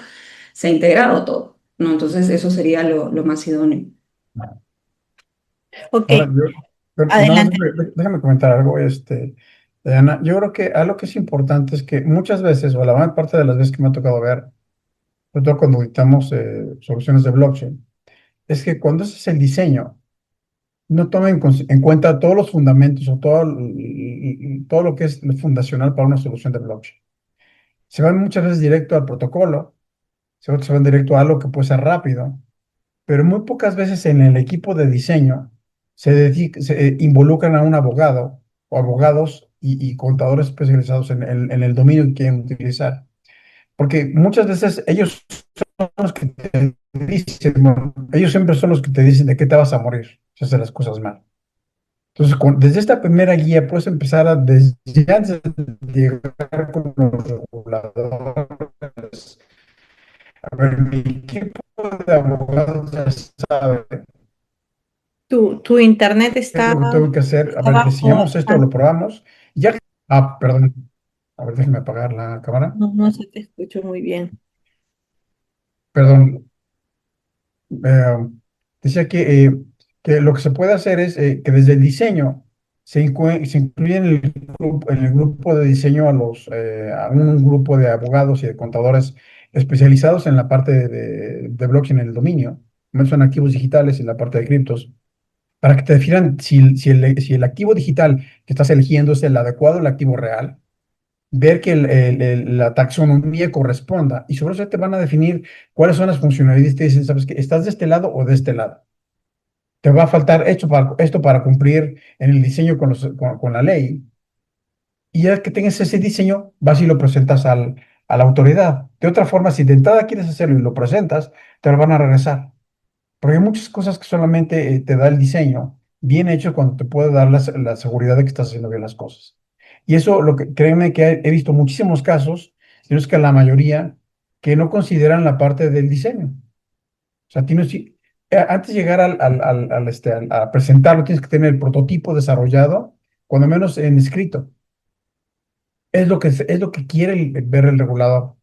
se ha integrado todo, ¿no? Entonces eso sería lo más idóneo. Ok, Ahora, nada más adelante. déjame comentar algo, Diana. Yo creo que algo que es importante es que muchas veces, o la mayor parte de las veces que me ha tocado ver, sobre todo cuando editamos soluciones de blockchain, es que cuando ese es el diseño, no toma en cuenta todos los fundamentos o todo lo que es lo fundacional para una solución de blockchain. Se van muchas veces directo al protocolo, se van directo a algo que puede ser rápido, pero muy pocas veces en el equipo de diseño se involucran a un abogado o abogados y contadores especializados en el dominio que quieren utilizar. Porque muchas veces ellos son los que te dicen, bueno, ellos siempre son los que te dicen de qué te vas a morir si haces las cosas mal. Entonces, desde esta primera guía puedes empezar desde antes de llegar con los reguladores. A ver, mi equipo de abogados ya sabe Tu internet qué es está, lo que tengo que hacer. A está ver, bajo. diseñamos esto, lo probamos. Ya. Ah, perdón. A ver, déjeme apagar la cámara. No, no se te escucho muy bien. Perdón. Eh, decía que lo que se puede hacer es que desde el diseño se incluye en el grupo de diseño a un grupo de abogados y de contadores especializados en la parte de blockchain, en el dominio. No son activos digitales y la parte de criptos, para que te definan si el activo digital que estás eligiendo es el adecuado, el activo real, ver que la taxonomía corresponda, y sobre eso te van a definir cuáles son las funcionalidades. Te dicen, ¿sabes qué? ¿Estás de este lado o de este lado? te va a faltar esto para cumplir en el diseño con la ley. Y ya que tengas ese diseño, vas y lo presentas a la autoridad. De otra forma, si de entrada quieres hacerlo y lo presentas, te lo van a regresar. Porque hay muchas cosas que solamente te da el diseño bien hecho cuando te puede dar la seguridad de que estás haciendo bien las cosas. Y eso, créeme que he visto muchísimos casos, si no es que la mayoría, que no consideran la parte del diseño. O sea, antes de llegar a presentarlo, tienes que tener el prototipo desarrollado, cuando menos en escrito. Es lo que quiere ver el regulador.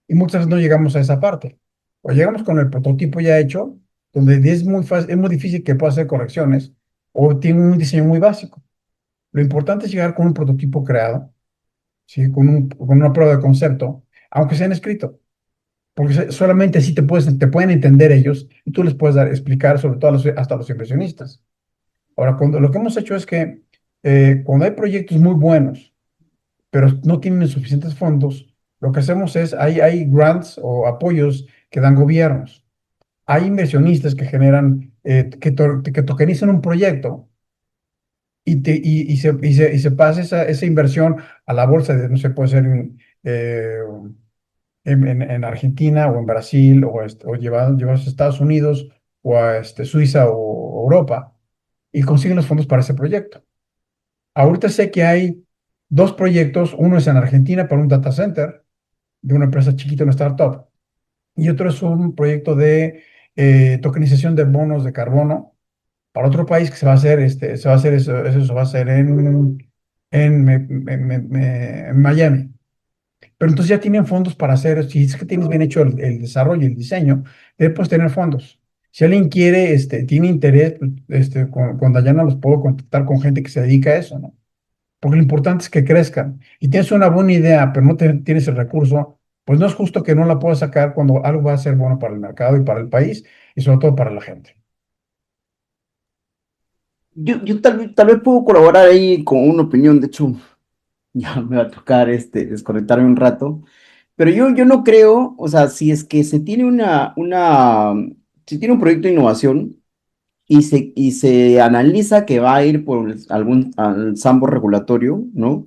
Y muchas veces no llegamos a esa parte. O llegamos con el prototipo ya hecho, donde es muy fácil, es muy difícil que pueda hacer correcciones, o tiene un diseño muy básico. Lo importante es llegar con un prototipo creado, ¿sí? Con una prueba de concepto, aunque sea en escrito. Porque solamente así te pueden entender ellos y tú les puedes explicar, sobre todo hasta los inversionistas. Ahora, lo que hemos hecho es que cuando hay proyectos muy buenos, pero no tienen suficientes fondos, lo que hacemos es, hay grants o apoyos que dan gobiernos. Hay inversionistas que generan, que tokenizan un proyecto y se pasa esa inversión a la bolsa de, no sé, puede ser eh, en Argentina o en Brasil o llevados a Estados Unidos o a Suiza o Europa y consiguen los fondos para ese proyecto. Ahorita sé que hay dos proyectos, uno es en Argentina para un data center de una empresa chiquita, una startup, y otro es un proyecto de tokenización de bonos de carbono para otro país que eso va a ser en Miami. Pero entonces ya tienen fondos para hacer, si es que tienes bien hecho el desarrollo y el diseño, puedes tener fondos. Si alguien quiere, tiene interés, con Dayana los puedo contactar con gente que se dedica a eso, ¿no? Porque lo importante es que crezcan. Y tienes una buena idea, pero no tienes el recurso, pues no es justo que no la puedas sacar cuando algo va a ser bueno para el mercado y para el país y sobre todo para la gente. Yo tal vez puedo colaborar ahí con una opinión, de hecho, ya me va a tocar desconectarme un rato, pero yo no creo, o sea, si es que se tiene si tiene un proyecto de innovación y se analiza que va a ir por al sandbox regulatorio, ¿no?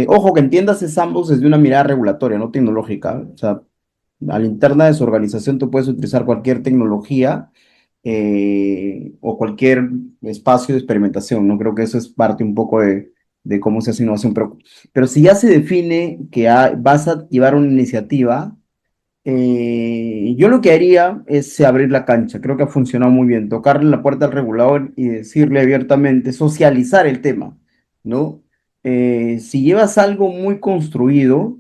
Ojo, que entiendas ese sandbox desde una mirada regulatoria, no tecnológica. O sea, a la interna de su organización tú puedes utilizar cualquier tecnología o cualquier espacio de experimentación, ¿no? Creo que eso es parte un poco de cómo se hace innovación, pero si ya se define que vas a llevar una iniciativa, yo lo que haría es abrir la cancha. Creo que ha funcionado muy bien, tocarle la puerta al regulador y decirle abiertamente, socializar el tema, ¿no? Si llevas algo muy construido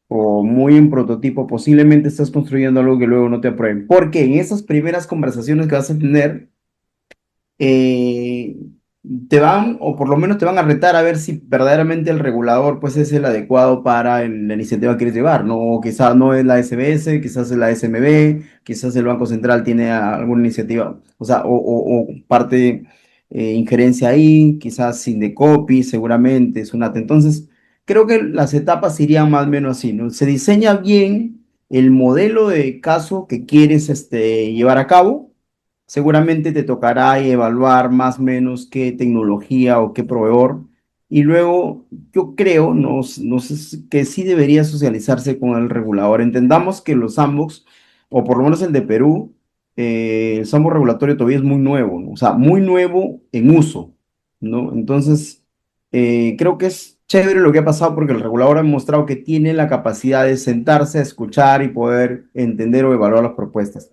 o muy en prototipo, posiblemente estás construyendo algo que luego no te aprueben. Porque en esas primeras conversaciones que vas a tener, eh, te van, o por lo menos te van a retar a ver si verdaderamente el regulador pues es el adecuado para la iniciativa que quieres llevar, ¿no? O quizás no es la SBS, quizás es la SMB, quizás el Banco Central tiene alguna iniciativa, o sea, o parte injerencia ahí, quizás Sindecopi, seguramente, Sunat. Entonces, creo que las etapas irían más o menos así, ¿no? Se diseña bien el modelo de caso que quieres llevar a cabo. Seguramente te tocará evaluar más o menos qué tecnología o qué proveedor. Y luego yo creo, no sé, que sí debería socializarse con el regulador. Entendamos que los sandbox, o por lo menos el de Perú, el sandbox regulatorio todavía es muy nuevo, ¿no? O sea, muy nuevo en uso, ¿no? Entonces, creo que es chévere lo que ha pasado porque el regulador ha demostrado que tiene la capacidad de sentarse a escuchar y poder entender o evaluar las propuestas,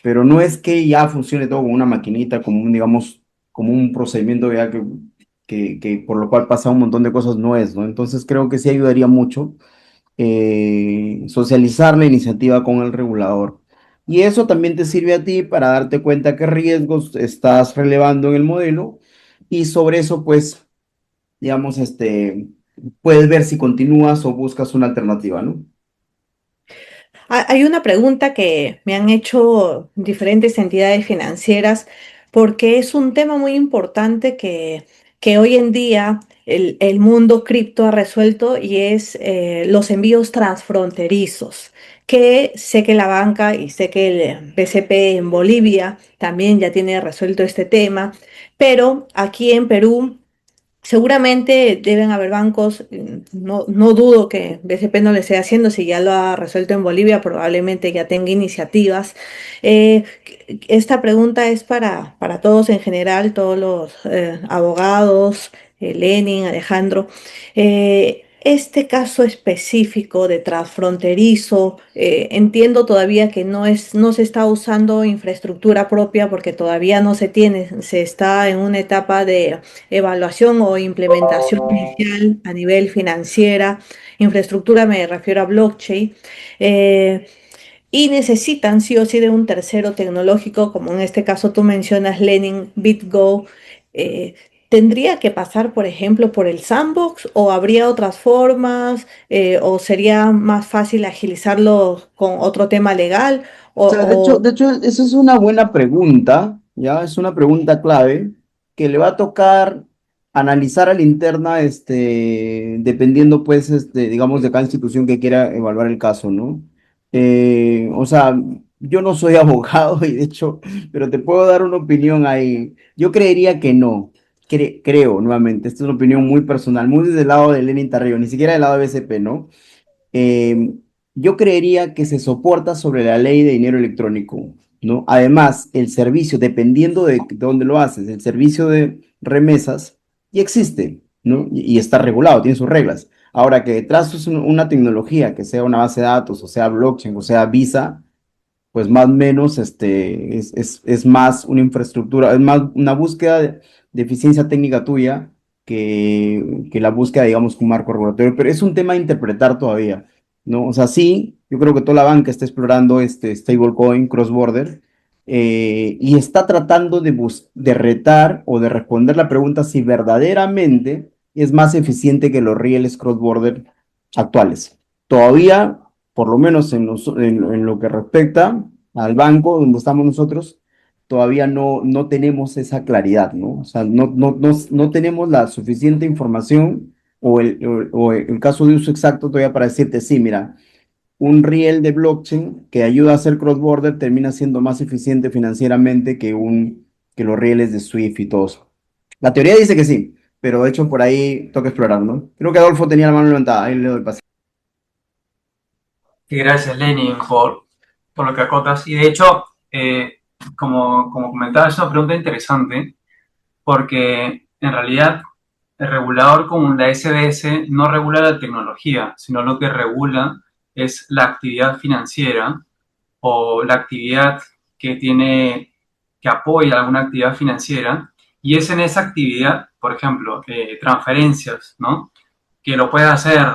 pero no es que ya funcione todo como una maquinita, como un, digamos, como un procedimiento ya que por lo cual pasa un montón de cosas, no es, ¿no? Entonces creo que sí ayudaría mucho socializar la iniciativa con el regulador. Y eso también te sirve a ti para darte cuenta qué riesgos estás relevando en el modelo y sobre eso, pues, digamos, puedes ver si continúas o buscas una alternativa, ¿no? Hay una pregunta que me han hecho diferentes entidades financieras porque es un tema muy importante que que hoy en día el mundo cripto ha resuelto y es los envíos transfronterizos, que sé que la banca y sé que el BCP en Bolivia también ya tiene resuelto este tema, pero aquí en Perú seguramente deben haber bancos, no dudo que BCP no lo esté haciendo, si ya lo ha resuelto en Bolivia, probablemente ya tenga iniciativas. Esta pregunta es para todos en general, todos los abogados, Lenin, Alejandro. Este caso específico de transfronterizo, entiendo todavía que no se está usando infraestructura propia porque todavía no se tiene, se está en una etapa de evaluación o implementación inicial a nivel financiera. Infraestructura me refiero a blockchain. eh, y necesitan sí o sí de un tercero tecnológico, como en este caso tú mencionas Lenin, BitGo. eh, ¿Tendría que pasar, por ejemplo, por el sandbox o habría otras formas o sería más fácil agilizarlo con otro tema legal? Sea, de hecho, esa es una buena pregunta, ¿ya? Es una pregunta clave que le va a tocar analizar a la interna, dependiendo, pues, digamos, de cada institución que quiera evaluar el caso, ¿no? O sea, yo no soy abogado y de hecho, pero te puedo dar una opinión ahí. Yo creería que no. Creo, nuevamente, esta es una opinión muy personal, muy desde el lado de Lenin Tarrillo, ni siquiera del lado de BCP, ¿no? eh, yo creería que se soporta sobre la ley de dinero electrónico, ¿no? Además, el servicio, dependiendo de dónde lo haces, el servicio de remesas ya existe, ¿no? Y está regulado, tiene sus reglas. Ahora que detrás es una tecnología, que sea una base de datos, o sea blockchain, o sea Visa, pues más o menos es más una infraestructura, es más una búsqueda de eficiencia técnica tuya que la búsqueda, digamos, con un marco regulatorio, pero es un tema de interpretar todavía, ¿no? O sea, sí, yo creo que toda la banca está explorando este stablecoin cross-border y está tratando de retar o de responder la pregunta si verdaderamente es más eficiente que los rieles cross-border actuales. Todavía por lo menos en lo que respecta al banco donde estamos nosotros, todavía no tenemos esa claridad, ¿no? O sea, no tenemos la suficiente información o el caso de uso exacto todavía para decirte, sí, mira, un riel de blockchain que ayuda a hacer cross-border termina siendo más eficiente financieramente que los rieles de Swift y todos. La teoría dice que sí, pero de hecho por ahí toca explorar, ¿no? Creo que Adolfo tenía la mano levantada, ahí le doy pase. Y gracias, Lenin, por lo que acotas. Y de hecho, como comentaba, es una pregunta interesante porque en realidad el regulador como la SBS no regula la tecnología, sino lo que regula es la actividad financiera o la actividad que tiene, que apoya alguna actividad financiera. Y es en esa actividad, por ejemplo, transferencias, ¿no? Que lo puede hacer,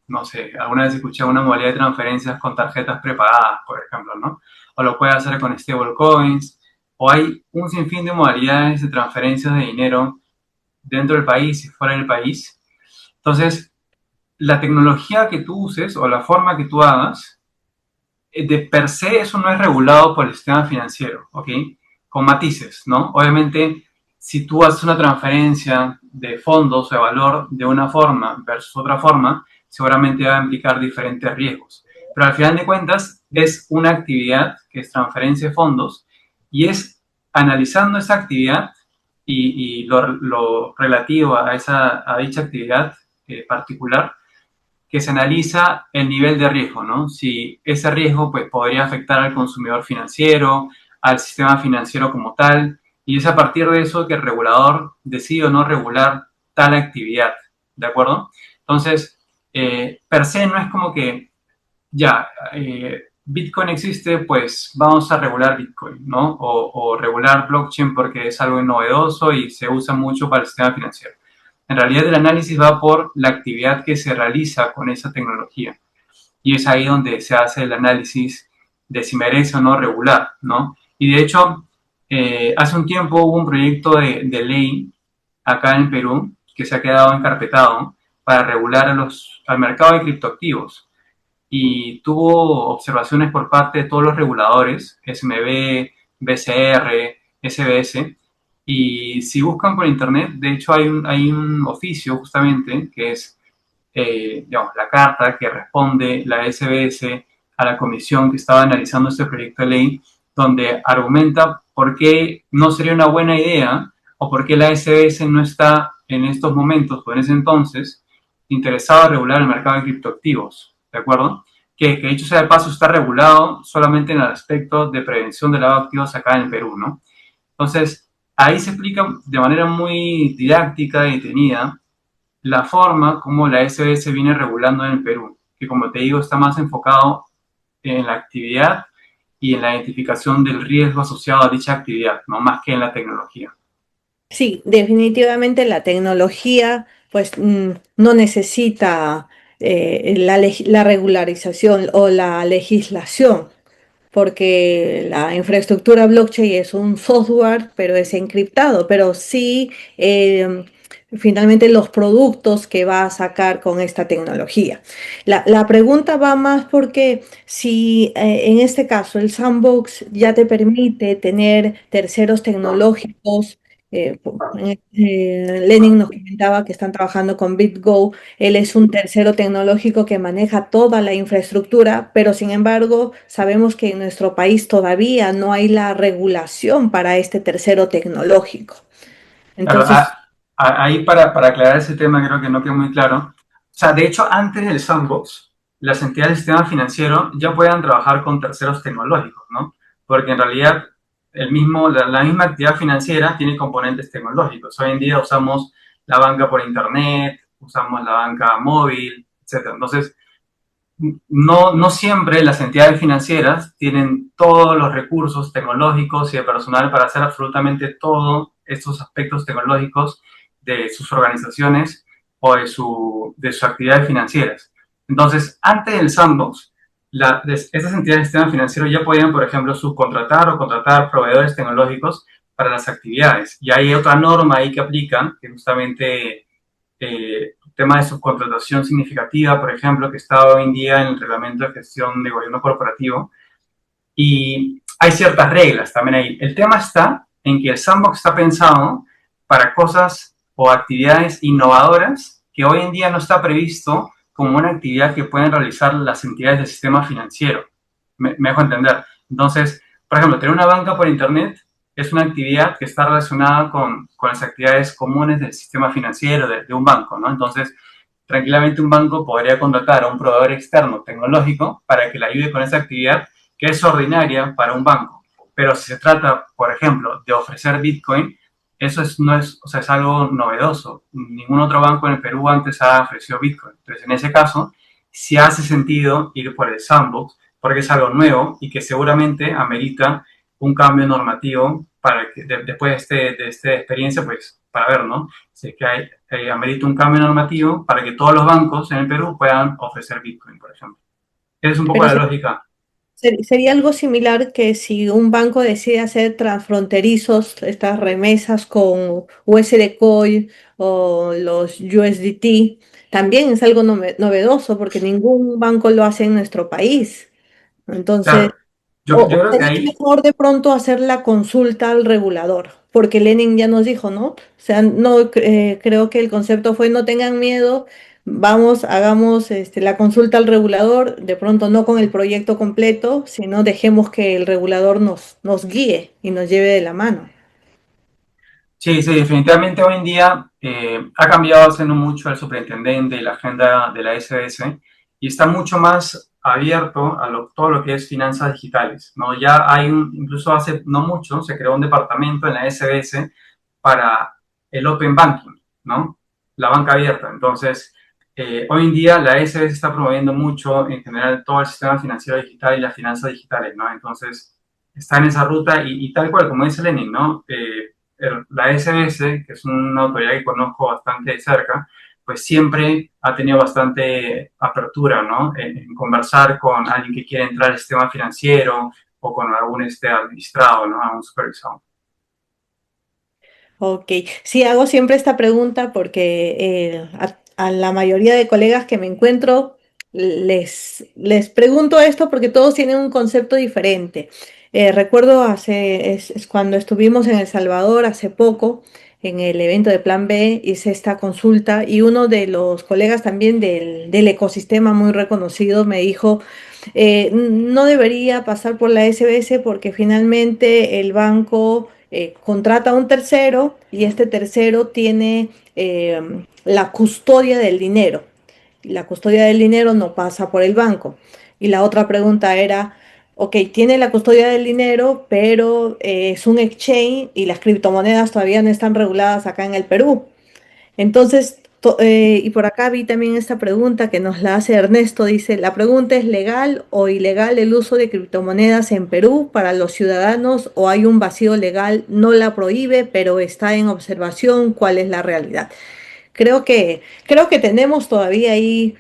no sé, alguna vez escuché una modalidad de transferencias con tarjetas prepagadas, por ejemplo, ¿no? O lo puede hacer con stablecoins, o hay un sinfín de modalidades de transferencias de dinero dentro del país y fuera del país. Entonces, la tecnología que tú uses o la forma que tú hagas, de per se eso no es regulado por el sistema financiero, ¿ok? Con matices, ¿no? Obviamente, si tú haces una transferencia de fondos o de valor de una forma versus otra forma, seguramente va a implicar diferentes riesgos. Pero al final de cuentas, es una actividad que es transferencia de fondos y es analizando esa actividad y lo relativo a dicha actividad particular, que se analiza el nivel de riesgo, ¿no? Si ese riesgo pues, podría afectar al consumidor financiero, al sistema financiero como tal, y es a partir de eso que el regulador decide o no regular tal actividad, ¿de acuerdo? Entonces, per se no es como que ya, Bitcoin existe, pues vamos a regular Bitcoin, ¿no? O regular blockchain porque es algo novedoso y se usa mucho para el sistema financiero. En realidad el análisis va por la actividad que se realiza con esa tecnología. Y es ahí donde se hace el análisis de si merece o no regular, ¿no? Y de hecho, hace un tiempo hubo un proyecto de ley acá en Perú que se ha quedado encarpetado para regular al mercado de criptoactivos y tuvo observaciones por parte de todos los reguladores, SMB, BCR, SBS, Y si buscan por internet, de hecho hay un oficio justamente que es, digamos, la carta que responde la SBS a la comisión que estaba analizando este proyecto de ley, donde argumenta por qué no sería una buena idea o por qué la SBS no está en estos momentos o en ese entonces interesado en regular el mercado de criptoactivos, ¿de acuerdo? Que dicho sea de paso está regulado solamente en el aspecto de prevención de lavado de activos acá en el Perú, ¿no? Entonces, ahí se explica de manera muy didáctica y detenida la forma como la SBS viene regulando en el Perú, que como te digo está más enfocado en la actividad y en la identificación del riesgo asociado a dicha actividad, no más que en la tecnología. Sí, definitivamente la tecnología pues no necesita la regularización o la legislación, porque la infraestructura blockchain es un software, pero es encriptado, pero sí finalmente los productos que va a sacar con esta tecnología. La pregunta va más porque si en este caso el sandbox ya te permite tener terceros tecnológicos, Lenin nos comentaba que están trabajando con BitGo. Él es un tercero tecnológico que maneja toda la infraestructura, pero sin embargo sabemos que en nuestro país todavía no hay la regulación para este tercero tecnológico. Claro, Entonces, ahí para aclarar ese tema creo que no quedó muy claro. O sea, de hecho, antes del sandbox, las entidades del sistema financiero ya puedan trabajar con terceros tecnológicos, ¿no? Porque en realidad la misma actividad financiera tiene componentes tecnológicos. Hoy en día usamos la banca por internet, usamos la banca móvil, etcétera. Entonces, no siempre las entidades financieras tienen todos los recursos tecnológicos y de personal para hacer absolutamente todos estos aspectos tecnológicos de sus organizaciones o de sus actividades financieras. Entonces, antes del sandbox, estas entidades del sistema financiero ya podían, por ejemplo, subcontratar o contratar proveedores tecnológicos para las actividades. Y hay otra norma ahí que aplica, que justamente tema de subcontratación significativa, por ejemplo, que está hoy en día en el reglamento de gestión de gobierno corporativo. Y hay ciertas reglas también ahí. El tema está en que el sandbox está pensado para cosas o actividades innovadoras que hoy en día no está previsto como una actividad que pueden realizar las entidades del sistema financiero. Me dejo entender. Entonces, por ejemplo, tener una banca por Internet es una actividad que está relacionada con las actividades comunes del sistema financiero, de un banco, ¿no? Entonces, tranquilamente un banco podría contratar a un proveedor externo tecnológico para que le ayude con esa actividad que es ordinaria para un banco. Pero si se trata, por ejemplo, de ofrecer Bitcoin, eso no es, o sea, es algo novedoso. Ningún otro banco en el Perú antes ha ofrecido Bitcoin. Entonces, en ese caso, sí hace sentido ir por el sandbox, porque es algo nuevo y que seguramente amerita un cambio normativo para que después de esta experiencia, pues, para ver, ¿no? Si es que amerita un cambio normativo para que todos los bancos en el Perú puedan ofrecer Bitcoin, por ejemplo. Esa es un poco pero la lógica. sería algo similar que si un banco decide hacer transfronterizos estas remesas con USD Coin o los USDT, también es algo novedoso porque ningún banco lo hace en nuestro país. Entonces, Claro, yo o creo que sería ahí, mejor de pronto hacer la consulta al regulador, porque Lenin ya nos dijo, ¿no? O sea, no creo que el concepto fue no tengan miedo, vamos, hagamos la consulta al regulador, de pronto no con el proyecto completo, sino dejemos que el regulador nos guíe y nos lleve de la mano. sí, sí, definitivamente hoy en día ha cambiado hace no mucho el superintendente y la agenda de la SBS y está mucho más abierto a todo lo que es finanzas digitales, ¿no? Ya incluso hace no mucho, se creó un departamento en la SBS para el Open Banking, ¿no? La banca abierta. Entonces, hoy en día la SBS está promoviendo mucho en general todo el sistema financiero digital y las finanzas digitales, ¿no? Entonces, está en esa ruta y tal cual, como dice Lenin, ¿no? La SBS, que es una autoridad que conozco bastante de cerca, pues siempre ha tenido bastante apertura, ¿no? En conversar con alguien que quiere entrar al sistema financiero o con algún administrado, ¿no? A un supervisor. Ok, sí, hago siempre esta pregunta porque a la mayoría de colegas que me encuentro les pregunto esto porque todos tienen un concepto diferente. Recuerdo es cuando estuvimos en El Salvador hace poco, en el evento de Plan B, hice esta consulta y uno de los colegas también del ecosistema muy reconocido me dijo, no debería pasar por la SBS porque finalmente el banco contrata a un tercero y este tercero tiene la custodia del dinero. La custodia del dinero no pasa por el banco. Y la otra pregunta era, ok, tiene la custodia del dinero, pero es un exchange y las criptomonedas todavía no están reguladas acá en el Perú. Entonces, y por acá vi también esta pregunta que nos la hace Ernesto, dice, la pregunta es ¿legal o ilegal el uso de criptomonedas en Perú para los ciudadanos o hay un vacío legal? No la prohíbe, pero está en observación. ¿Cuál es la realidad? Creo que tenemos todavía ahí,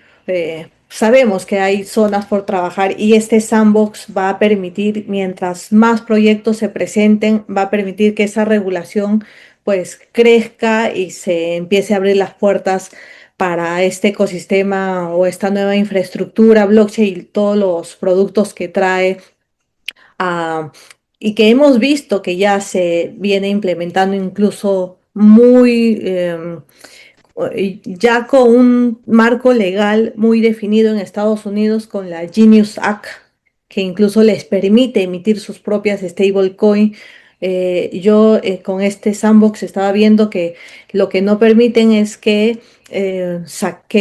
sabemos que hay zonas por trabajar y este sandbox va a permitir, mientras más proyectos se presenten, va a permitir que esa regulación pues crezca y se empiece a abrir las puertas para este ecosistema o esta nueva infraestructura, blockchain y todos los productos que trae ah, y que hemos visto que ya se viene implementando incluso muy ya con un marco legal muy definido en Estados Unidos con la Genius Act, que incluso les permite emitir sus propias stablecoin. Yo con este sandbox estaba viendo que lo que no permiten es que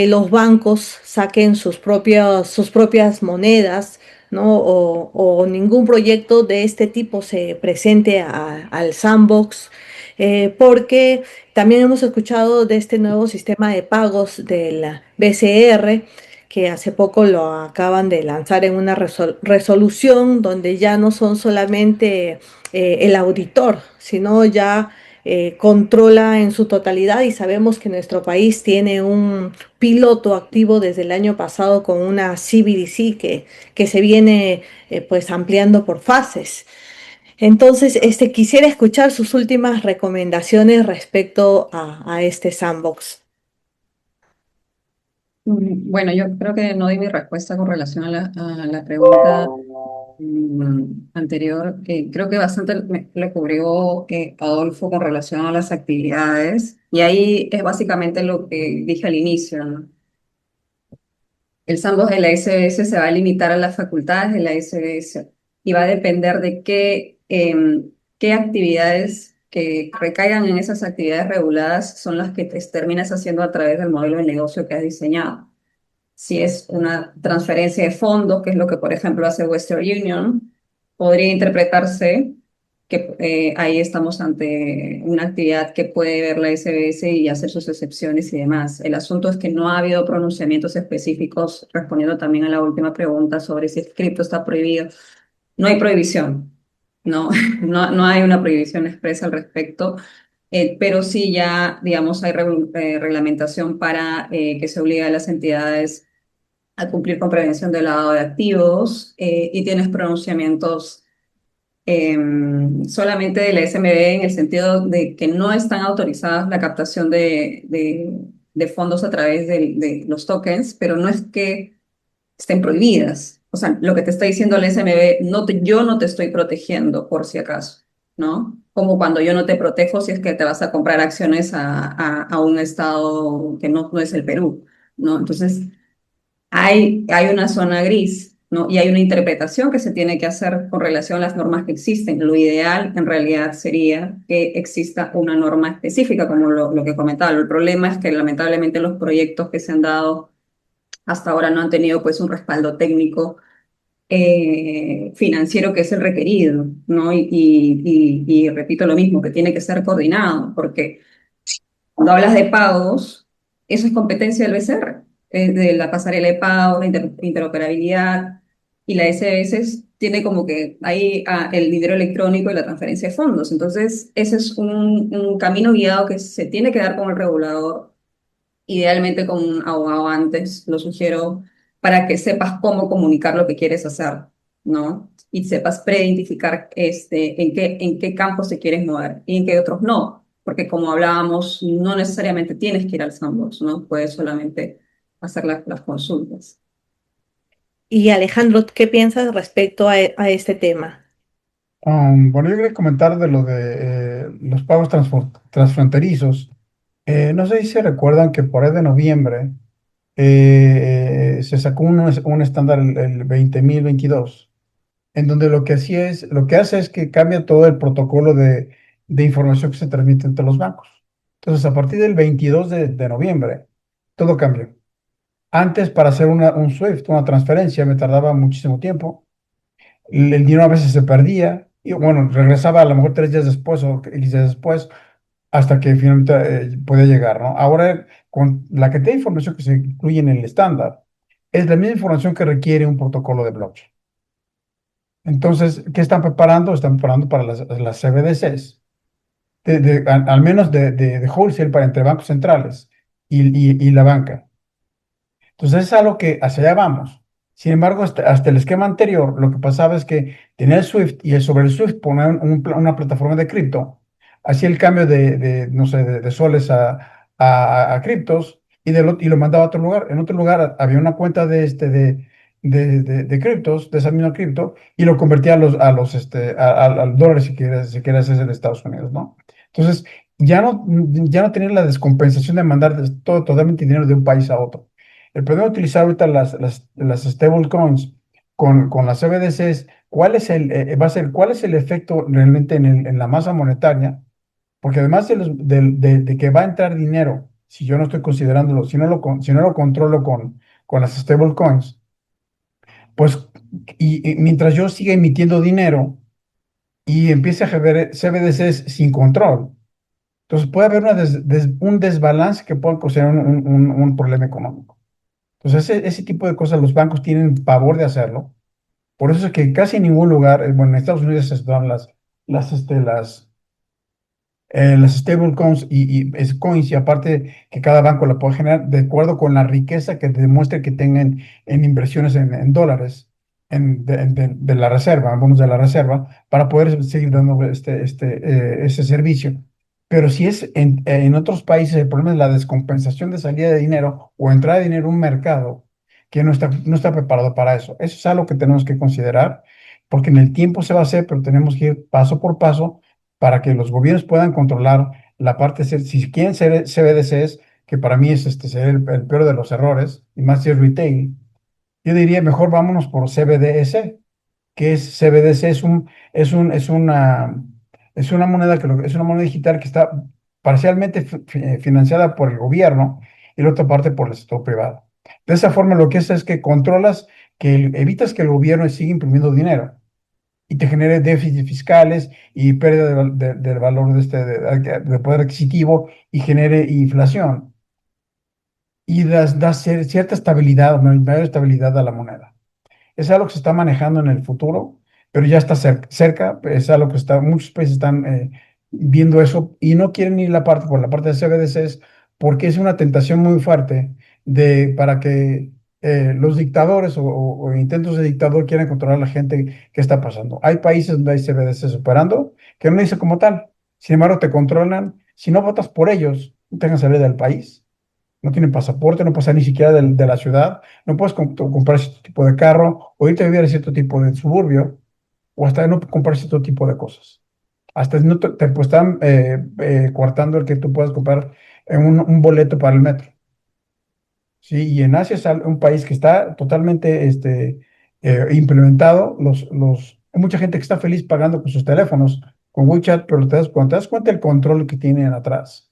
los bancos saquen sus propias monedas, ¿no? O ningún proyecto de este tipo se presente al sandbox, porque también hemos escuchado de este nuevo sistema de pagos de la BCR, que hace poco lo acaban de lanzar en una resolución donde ya no son solamente el auditor, sino ya controla en su totalidad y sabemos que nuestro país tiene un piloto activo desde el año pasado con una CBDC que se viene pues ampliando por fases. Entonces, quisiera escuchar sus últimas recomendaciones respecto a este sandbox. Bueno, yo creo que no di mi respuesta con relación a la pregunta anterior. Creo que bastante le cubrió Adolfo con relación a las actividades. Y ahí es básicamente lo que dije al inicio, ¿no? El sandbox de la SBS se va a limitar a las facultades de la SBS y va a depender de qué actividades que recaigan en esas actividades reguladas son las que te terminas haciendo a través del modelo de negocio que has diseñado. Si es una transferencia de fondos, que es lo que, por ejemplo, hace Western Union, podría interpretarse que ahí estamos ante una actividad que puede ver la SBS y hacer sus excepciones y demás. El asunto es que no ha habido pronunciamientos específicos, respondiendo también a la última pregunta sobre si el cripto está prohibido. No hay prohibición, no, no hay una prohibición expresa al respecto. Pero sí ya, digamos, hay reglamentación para que se obligue a las entidades a cumplir con prevención del lavado de activos y tienes pronunciamientos solamente de la SMB en el sentido de que no están autorizadas la captación de fondos a través de los tokens, pero no es que estén prohibidas. O sea, lo que te está diciendo la SMB, yo no te estoy protegiendo por si acaso, ¿no? Como cuando yo no te protejo si es que te vas a comprar acciones a un estado que no es el Perú, ¿no? Entonces, hay una zona gris, ¿no? Y hay una interpretación que se tiene que hacer con relación a las normas que existen. Lo ideal, en realidad, sería que exista una norma específica, como lo que comentaba. El problema es que, lamentablemente, los proyectos que se han dado hasta ahora no han tenido, pues, un respaldo técnico financiero que es el requerido, ¿no? Y repito lo mismo, que tiene que ser coordinado, porque cuando hablas de pagos, eso es competencia del BCR, de la pasarela de pago, la interoperabilidad, y la SBS tiene como que ahí el dinero electrónico y la transferencia de fondos. Entonces, ese es un camino guiado que se tiene que dar con el regulador, idealmente con un abogado antes, lo sugiero, para que sepas cómo comunicar lo que quieres hacer, ¿no? Y sepas preidentificar en qué campos te quieres mover y en qué otros no. Porque como hablábamos, no necesariamente tienes que ir al sandbox, ¿no? Puedes solamente hacer las consultas. Y Alejandro, ¿qué piensas respecto a este tema? Bueno, yo quería comentar de lo de los pagos transfronterizos. No sé si se recuerdan que por ahí de noviembre se sacó un estándar, el 20.022, en donde lo que hace es que cambia todo el protocolo de información que se transmite entre los bancos. Entonces, a partir del 22 de noviembre, todo cambió. Antes, para hacer un SWIFT, una transferencia, me tardaba muchísimo tiempo. El dinero a veces se perdía y bueno, regresaba a lo mejor 3 días después o X días después hasta que finalmente podía llegar, ¿no? Ahora, con la cantidad de información que se incluye en el estándar, es la misma información que requiere un protocolo de blockchain. Entonces, ¿qué están preparando? Están preparando para las CBDCs, al menos de wholesale para entre bancos centrales y la banca. Entonces es algo que hacia allá vamos. Sin embargo, hasta el esquema anterior, lo que pasaba es que tenía el Swift y sobre el Swift ponía una plataforma de cripto, hacía el cambio no sé, de soles a criptos y lo mandaba a otro lugar. En otro lugar había una cuenta de criptos, de esa misma cripto, y lo convertía al dólar si quieres es en Estados Unidos, ¿no? Entonces, ya no tenía la descompensación de mandar totalmente dinero de un país a otro. El problema de utilizar ahorita las stablecoins con las CBDCs, ¿cuál es el efecto realmente en la masa monetaria? Porque además de que va a entrar dinero, si yo no estoy considerándolo, si no lo controlo con las stablecoins, pues, y mientras yo siga emitiendo dinero y empiece a haber CBDCs sin control, entonces puede haber un desbalance que puede causar un problema económico. Entonces, ese tipo de cosas los bancos tienen pavor de hacerlo. Por eso es que casi en ningún lugar, bueno, en Estados Unidos se dan las, este, las stablecoins y coins, y aparte que cada banco la puede generar de acuerdo con la riqueza que demuestre que tengan en inversiones en dólares de la reserva, bonos de la reserva, para poder seguir dando ese servicio. Pero si es en otros países, el problema es la descompensación de salida de dinero o entrada de dinero a un mercado que no está preparado para eso. Eso es algo que tenemos que considerar, porque en el tiempo se va a hacer, pero tenemos que ir paso por paso para que los gobiernos puedan controlar la parte, si quieren ser CBDCs, que para mí es ser el peor de los errores, y más si es retail, yo diría mejor vámonos por CBDC, que CBDC es una moneda es una moneda digital que está parcialmente financiada por el gobierno y la otra parte por el sector privado. De esa forma lo que es que controlas, evitas que el gobierno siga imprimiendo dinero y te genere déficits fiscales y pérdida del valor de poder adquisitivo y genere inflación y das cierta estabilidad, mayor estabilidad a la moneda. Es algo que se está manejando en el futuro, pero ya está cerca, es algo que muchos países están viendo eso y no quieren ir por la parte de CBDCs porque es una tentación muy fuerte para que los dictadores o intentos de dictador quieran controlar a la gente que está pasando. Hay países donde hay CBDCs operando que no dice como tal, sin embargo te controlan, si no votas por ellos, no te dejan salir del país, no tienen pasaporte, no pasan ni siquiera de la ciudad, no puedes comprar cierto tipo de carro, o irte a vivir a cierto tipo de suburbio, o hasta no comprar cierto tipo de cosas. Hasta no pues, están coartando el que tú puedas comprar un boleto para el metro. ¿Sí? Y en Asia es un país que está totalmente implementado. Hay mucha gente que está feliz pagando con sus teléfonos, con WeChat, pero cuando te das cuenta del control que tienen atrás,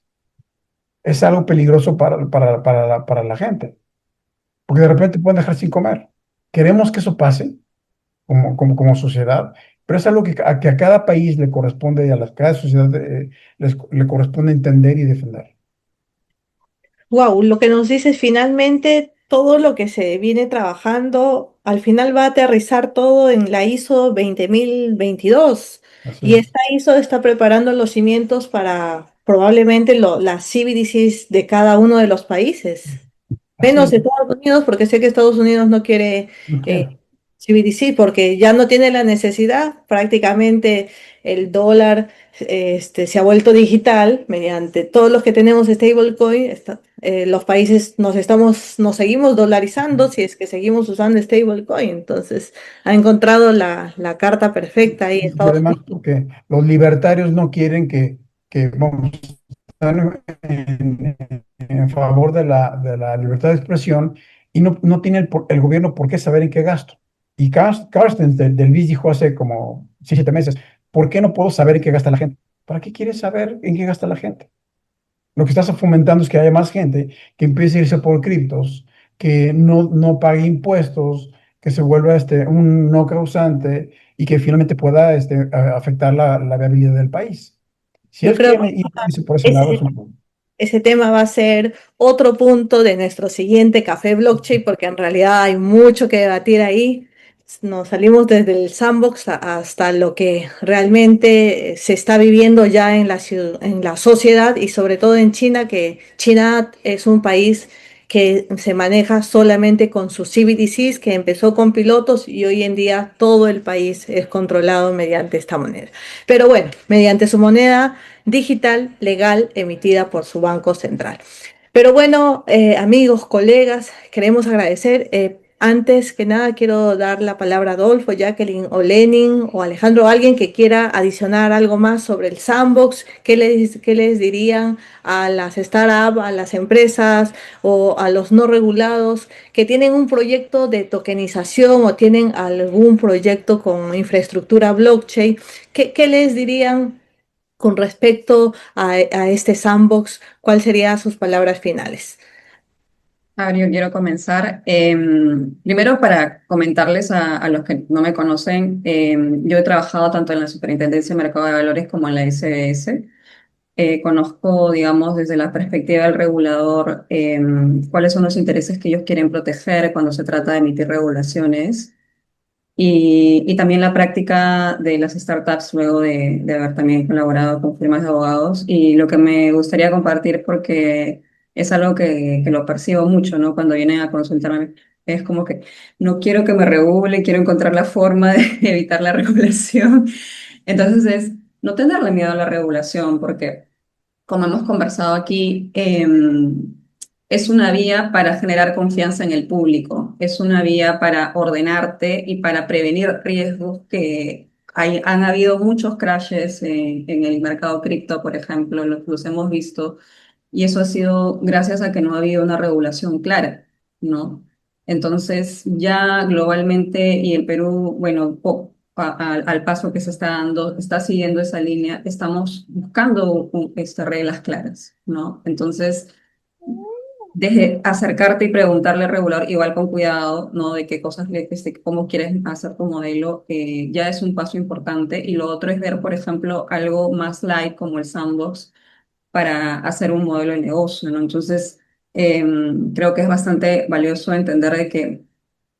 es algo peligroso para la gente, porque de repente pueden dejar sin comer. Queremos que eso pase como sociedad, pero es algo que a cada país le corresponde y cada sociedad le corresponde entender y defender. Wow, lo que nos dices finalmente, todo lo que se viene trabajando, al final va a aterrizar todo en la ISO 20022. Así Y es. esta ISO está preparando los cimientos para probablemente las CBDCs de cada uno de los países. Así Menos es. Estados Unidos, porque sé que Estados Unidos no quiere No eh, quiero. CBDC, porque ya no tiene la necesidad, prácticamente el dólar se ha vuelto digital mediante todos los que tenemos stablecoin, los países nos seguimos dolarizando si es que seguimos usando stablecoin, entonces ha encontrado la carta perfecta ahí Y Estados además Unidos. porque los libertarios no quieren que vamos, están en favor de la libertad de expresión y no tiene el gobierno por qué saber en qué gasto. Y Carstens del BIS dijo hace como 6, 7 meses, ¿por qué no puedo saber en qué gasta la gente? ¿Para qué quieres saber en qué gasta la gente? Lo que estás fomentando es que haya más gente que empiece a irse por criptos, que no pague impuestos, que se vuelva un no causante y que finalmente pueda afectar la viabilidad del país. Si Yo él creo quiere irse por ese lado, es que un... ese tema va a ser otro punto de nuestro siguiente café blockchain, porque en realidad hay mucho que debatir ahí. Nos salimos desde el sandbox hasta lo que realmente se está viviendo ya en en la sociedad y sobre todo en China, que China es un país que se maneja solamente con sus CBDCs, que empezó con pilotos y hoy en día todo el país es controlado mediante esta moneda. Pero bueno, mediante su moneda digital, legal, emitida por su Banco Central. Pero bueno, amigos, colegas, queremos agradecer. Antes que nada, quiero dar la palabra a Adolfo, Jacqueline o Lenin o Alejandro, alguien que quiera adicionar algo más sobre el sandbox. Qué les dirían a las startups, a las empresas o a los no regulados que tienen un proyecto de tokenización o tienen algún proyecto con infraestructura blockchain? Qué les dirían con respecto a este sandbox? ¿Cuáles serían sus palabras finales? A ver, yo quiero comenzar. Primero, para comentarles a los que no me conocen, yo he trabajado tanto en la Superintendencia de Mercado de Valores como en la SBS. Conozco, digamos, desde la perspectiva del regulador, cuáles son los intereses que ellos quieren proteger cuando se trata de emitir regulaciones y también la práctica de las startups luego de haber también colaborado con firmas de abogados. Y lo que me gustaría compartir, porque es algo que lo percibo mucho, ¿no? Cuando vienen a consultarme, es como que no quiero que me regule, quiero encontrar la forma de evitar la regulación. Entonces es no tenerle miedo a la regulación, porque como hemos conversado aquí, es una vía para generar confianza en el público, es una vía para ordenarte y para prevenir riesgos que han habido muchos crashes en el mercado cripto, por ejemplo, los hemos visto, y eso ha sido gracias a que no ha habido una regulación clara, ¿no? Entonces, ya globalmente y el Perú, bueno, al paso que se está dando, está siguiendo esa línea, estamos buscando reglas claras, ¿no? Entonces, desde acercarte y preguntarle al regulador, igual con cuidado, ¿no? De qué cosas, cómo quieres hacer tu modelo, ya es un paso importante. Y lo otro es ver, por ejemplo, algo más light como el sandbox para hacer un modelo de negocio, ¿no? Entonces, creo que es bastante valioso entender de que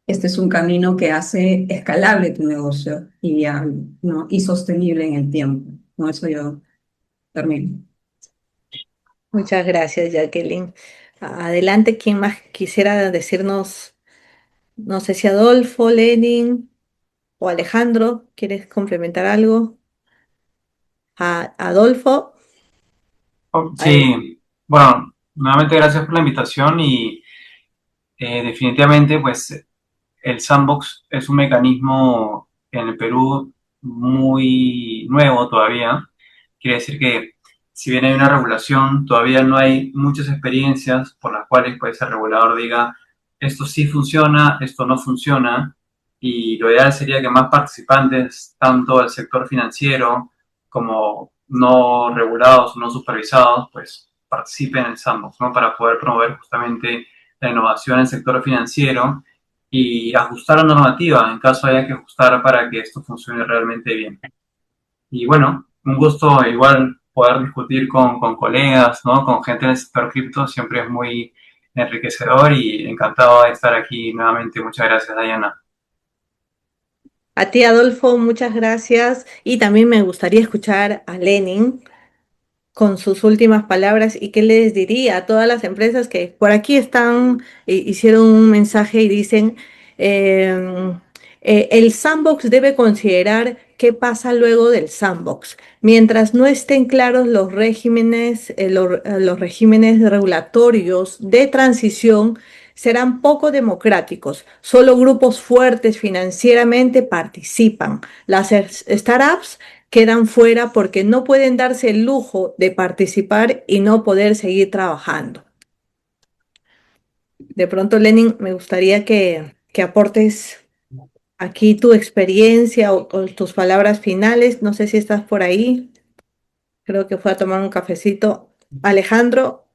este es un camino que hace escalable tu negocio y viable, ¿no? Y sostenible en el tiempo, ¿no? Eso yo termino. Muchas gracias, Jacqueline. Adelante, ¿quién más quisiera decirnos? No sé si Adolfo, Lenin o Alejandro, ¿quieres complementar algo? Adolfo, adelante. Sí, bueno, nuevamente gracias por la invitación y definitivamente pues el sandbox es un mecanismo en el Perú muy nuevo todavía. Quiere decir que si bien hay una regulación, todavía no hay muchas experiencias por las cuales pues, el regulador diga esto sí funciona, esto no funciona. Y lo ideal sería que más participantes, tanto del sector financiero como no regulados o no supervisados, pues participen en el sandbox, ¿no? Para poder promover justamente la innovación en el sector financiero y ajustar la normativa en caso haya que ajustar para que esto funcione realmente bien. Y bueno, un gusto igual poder discutir con colegas, ¿no? Con gente del sector cripto, siempre es muy enriquecedor y encantado de estar aquí nuevamente. Muchas gracias, Diana. A ti, Adolfo, muchas gracias. Y también me gustaría escuchar a Lenin con sus últimas palabras y qué les diría a todas las empresas que por aquí están, hicieron un mensaje y dicen, eh, El sandbox debe considerar qué pasa luego del sandbox. Mientras no estén claros los regímenes regulatorios de transición, serán poco democráticos. Solo grupos fuertes financieramente participan. Las startups quedan fuera porque no pueden darse el lujo de participar y no poder seguir trabajando. De pronto, Lenin, me gustaría que aportes aquí tu experiencia o tus palabras finales. No sé si estás por ahí. Creo que fue a tomar un cafecito. Alejandro,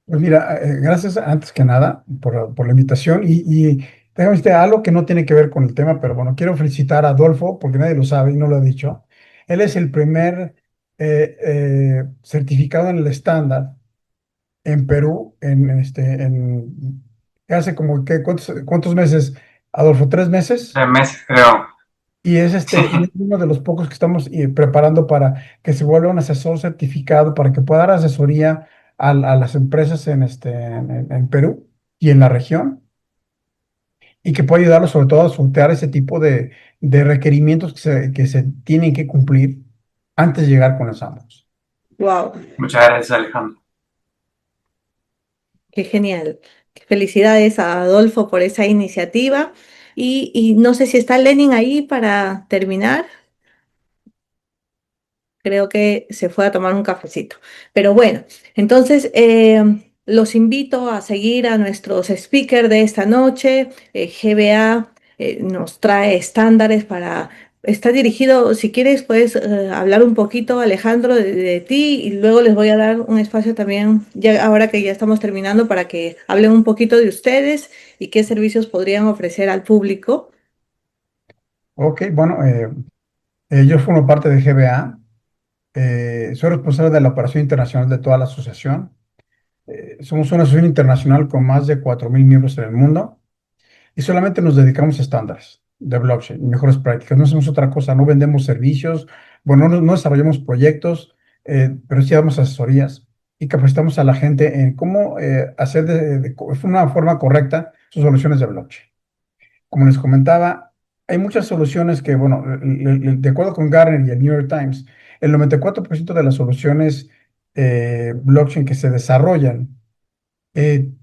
Pues mira, gracias antes que nada por la invitación y déjame decirte algo que no tiene que ver con el tema, pero bueno, quiero felicitar a Adolfo porque nadie lo sabe y no lo ha dicho. Él es el primer certificado en el estándar en Perú hace como que, ¿cuántos meses, Adolfo? ¿3 meses? 3 meses, creo. Y es Sí, y es uno de los pocos que estamos preparando para que se vuelva un asesor certificado para que pueda dar asesoría a las empresas en Perú y en la región y que pueda ayudarlos sobre todo a sortear ese tipo de requerimientos que se tienen que cumplir antes de llegar con los ambos. wow, muchas gracias, Alejandro. qué genial. Felicidades a Adolfo por esa iniciativa. Y no sé si está Lenin ahí para terminar. Creo que se fue a tomar un cafecito. Pero bueno, entonces los invito a seguir a nuestros speakers de esta noche. GBA nos trae estándares para... Está dirigido, si quieres, puedes hablar un poquito, Alejandro, de ti y luego les voy a dar un espacio también, ya ahora que ya estamos terminando, para que hablen un poquito de ustedes y qué servicios podrían ofrecer al público. Ok, bueno, yo formo parte de GBA, soy responsable de la operación internacional de toda la asociación. Somos una asociación internacional con más de 4.000 miembros en el mundo y solamente nos dedicamos a estándares de blockchain y mejores prácticas. No hacemos otra cosa, no vendemos servicios, bueno, no desarrollamos proyectos, pero sí damos asesorías y capacitamos a la gente en cómo hacer de una forma correcta sus soluciones de blockchain. Como les comentaba, hay muchas soluciones que, bueno, de acuerdo con Gartner y el New York Times, el 94% de las soluciones blockchain que se desarrollan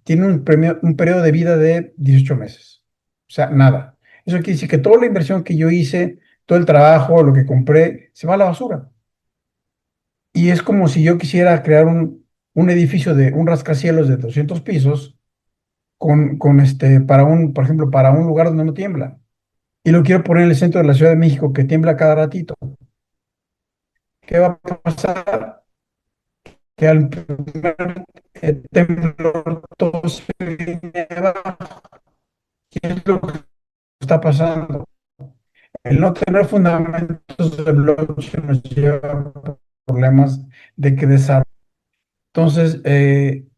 tiene un periodo de vida de 18 meses. O sea, nada. Eso quiere decir que toda la inversión que yo hice, todo el trabajo, lo que compré, se va a la basura. Y es como si yo quisiera crear un edificio de un rascacielos de 200 pisos por ejemplo, para un lugar donde no tiembla. Y lo quiero poner en el centro de la Ciudad de México, que tiembla cada ratito. ¿Qué va a pasar? Que al primer temblor todo se viene abajo. ¿Qué es lo que está pasando? El no tener fundamentos de blockchain nos lleva a problemas de que desarrollo. Entonces,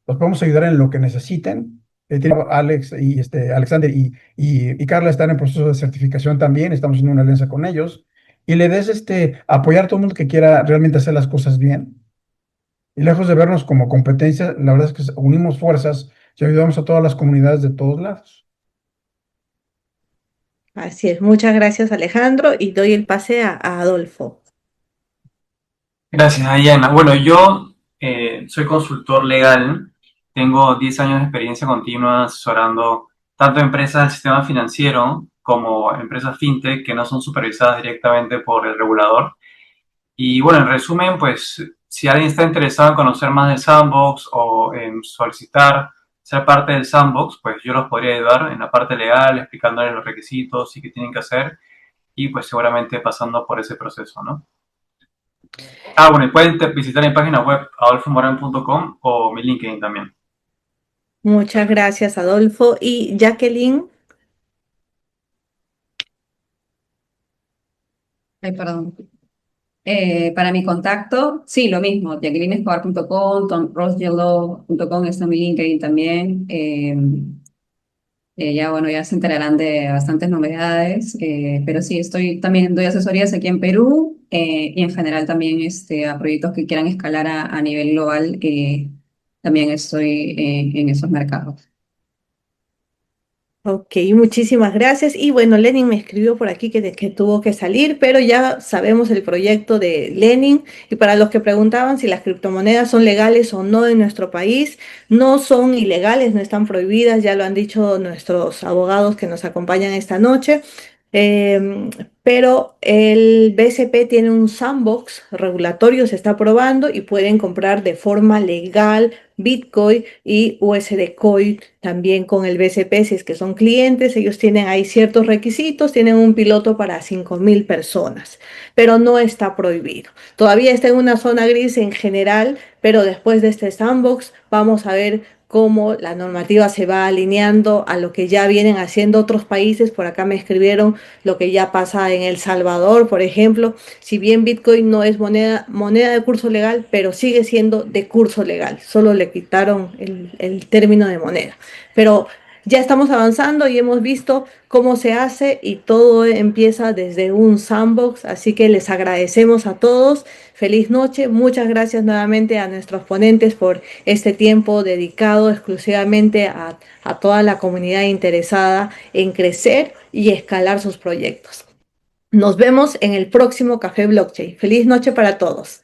los podemos ayudar en lo que necesiten. Alex y Alexander y Carla están en proceso de certificación también. Estamos en una alianza con ellos. Y le des apoyar a todo el mundo que quiera realmente hacer las cosas bien. Y lejos de vernos como competencia, la verdad es que unimos fuerzas y ayudamos a todas las comunidades de todos lados. Así es, muchas gracias, Alejandro, y doy el pase a Adolfo. Gracias, Diana. Bueno, yo soy consultor legal, tengo 10 años de experiencia continua asesorando tanto empresas del sistema financiero como empresas fintech que no son supervisadas directamente por el regulador. Y bueno, en resumen, pues si alguien está interesado en conocer más del sandbox o en solicitar ser parte del sandbox, pues yo los podría ayudar en la parte legal, explicándoles los requisitos y qué tienen que hacer y pues seguramente pasando por ese proceso, ¿no? Ah, bueno, y pueden visitar mi página web adolfomoran.com o mi LinkedIn también. Muchas gracias, Adolfo. Y Jacqueline, Ay, perdón. Para mi contacto, sí, lo mismo, jacquelinescobar.com, tomrosyellow.com está mi LinkedIn también. Ya, bueno, ya se enterarán de bastantes novedades, pero sí, también doy asesorías aquí en Perú y en general también a proyectos que quieran escalar a nivel global, también estoy en esos mercados. Ok, muchísimas gracias. Y bueno, Lenin me escribió por aquí que tuvo que salir, pero ya sabemos el proyecto de Lenin. Y para los que preguntaban si las criptomonedas son legales o no en nuestro país, no son ilegales, no están prohibidas, ya lo han dicho nuestros abogados que nos acompañan esta noche. Em, pero el BCP tiene un sandbox regulatorio, se está probando y pueden comprar de forma legal Bitcoin y USD Coin también con el BCP si es que son clientes. Ellos tienen ahí ciertos requisitos, tienen un piloto para 5.000 personas, pero no está prohibido. Todavía está en una zona gris en general, pero después de este sandbox vamos a ver cómo la normativa se va alineando a lo que ya vienen haciendo otros países. Por acá me escribieron lo que ya pasa en El Salvador, por ejemplo. Si bien Bitcoin no es moneda de curso legal, pero sigue siendo de curso legal. Solo le quitaron el término de moneda. Pero ya estamos avanzando y hemos visto cómo se hace y todo empieza desde un sandbox. Así que les agradecemos a todos. Feliz noche. Muchas gracias nuevamente a nuestros ponentes por este tiempo dedicado exclusivamente a toda la comunidad interesada en crecer y escalar sus proyectos. Nos vemos en el próximo Café Blockchain. Feliz noche para todos.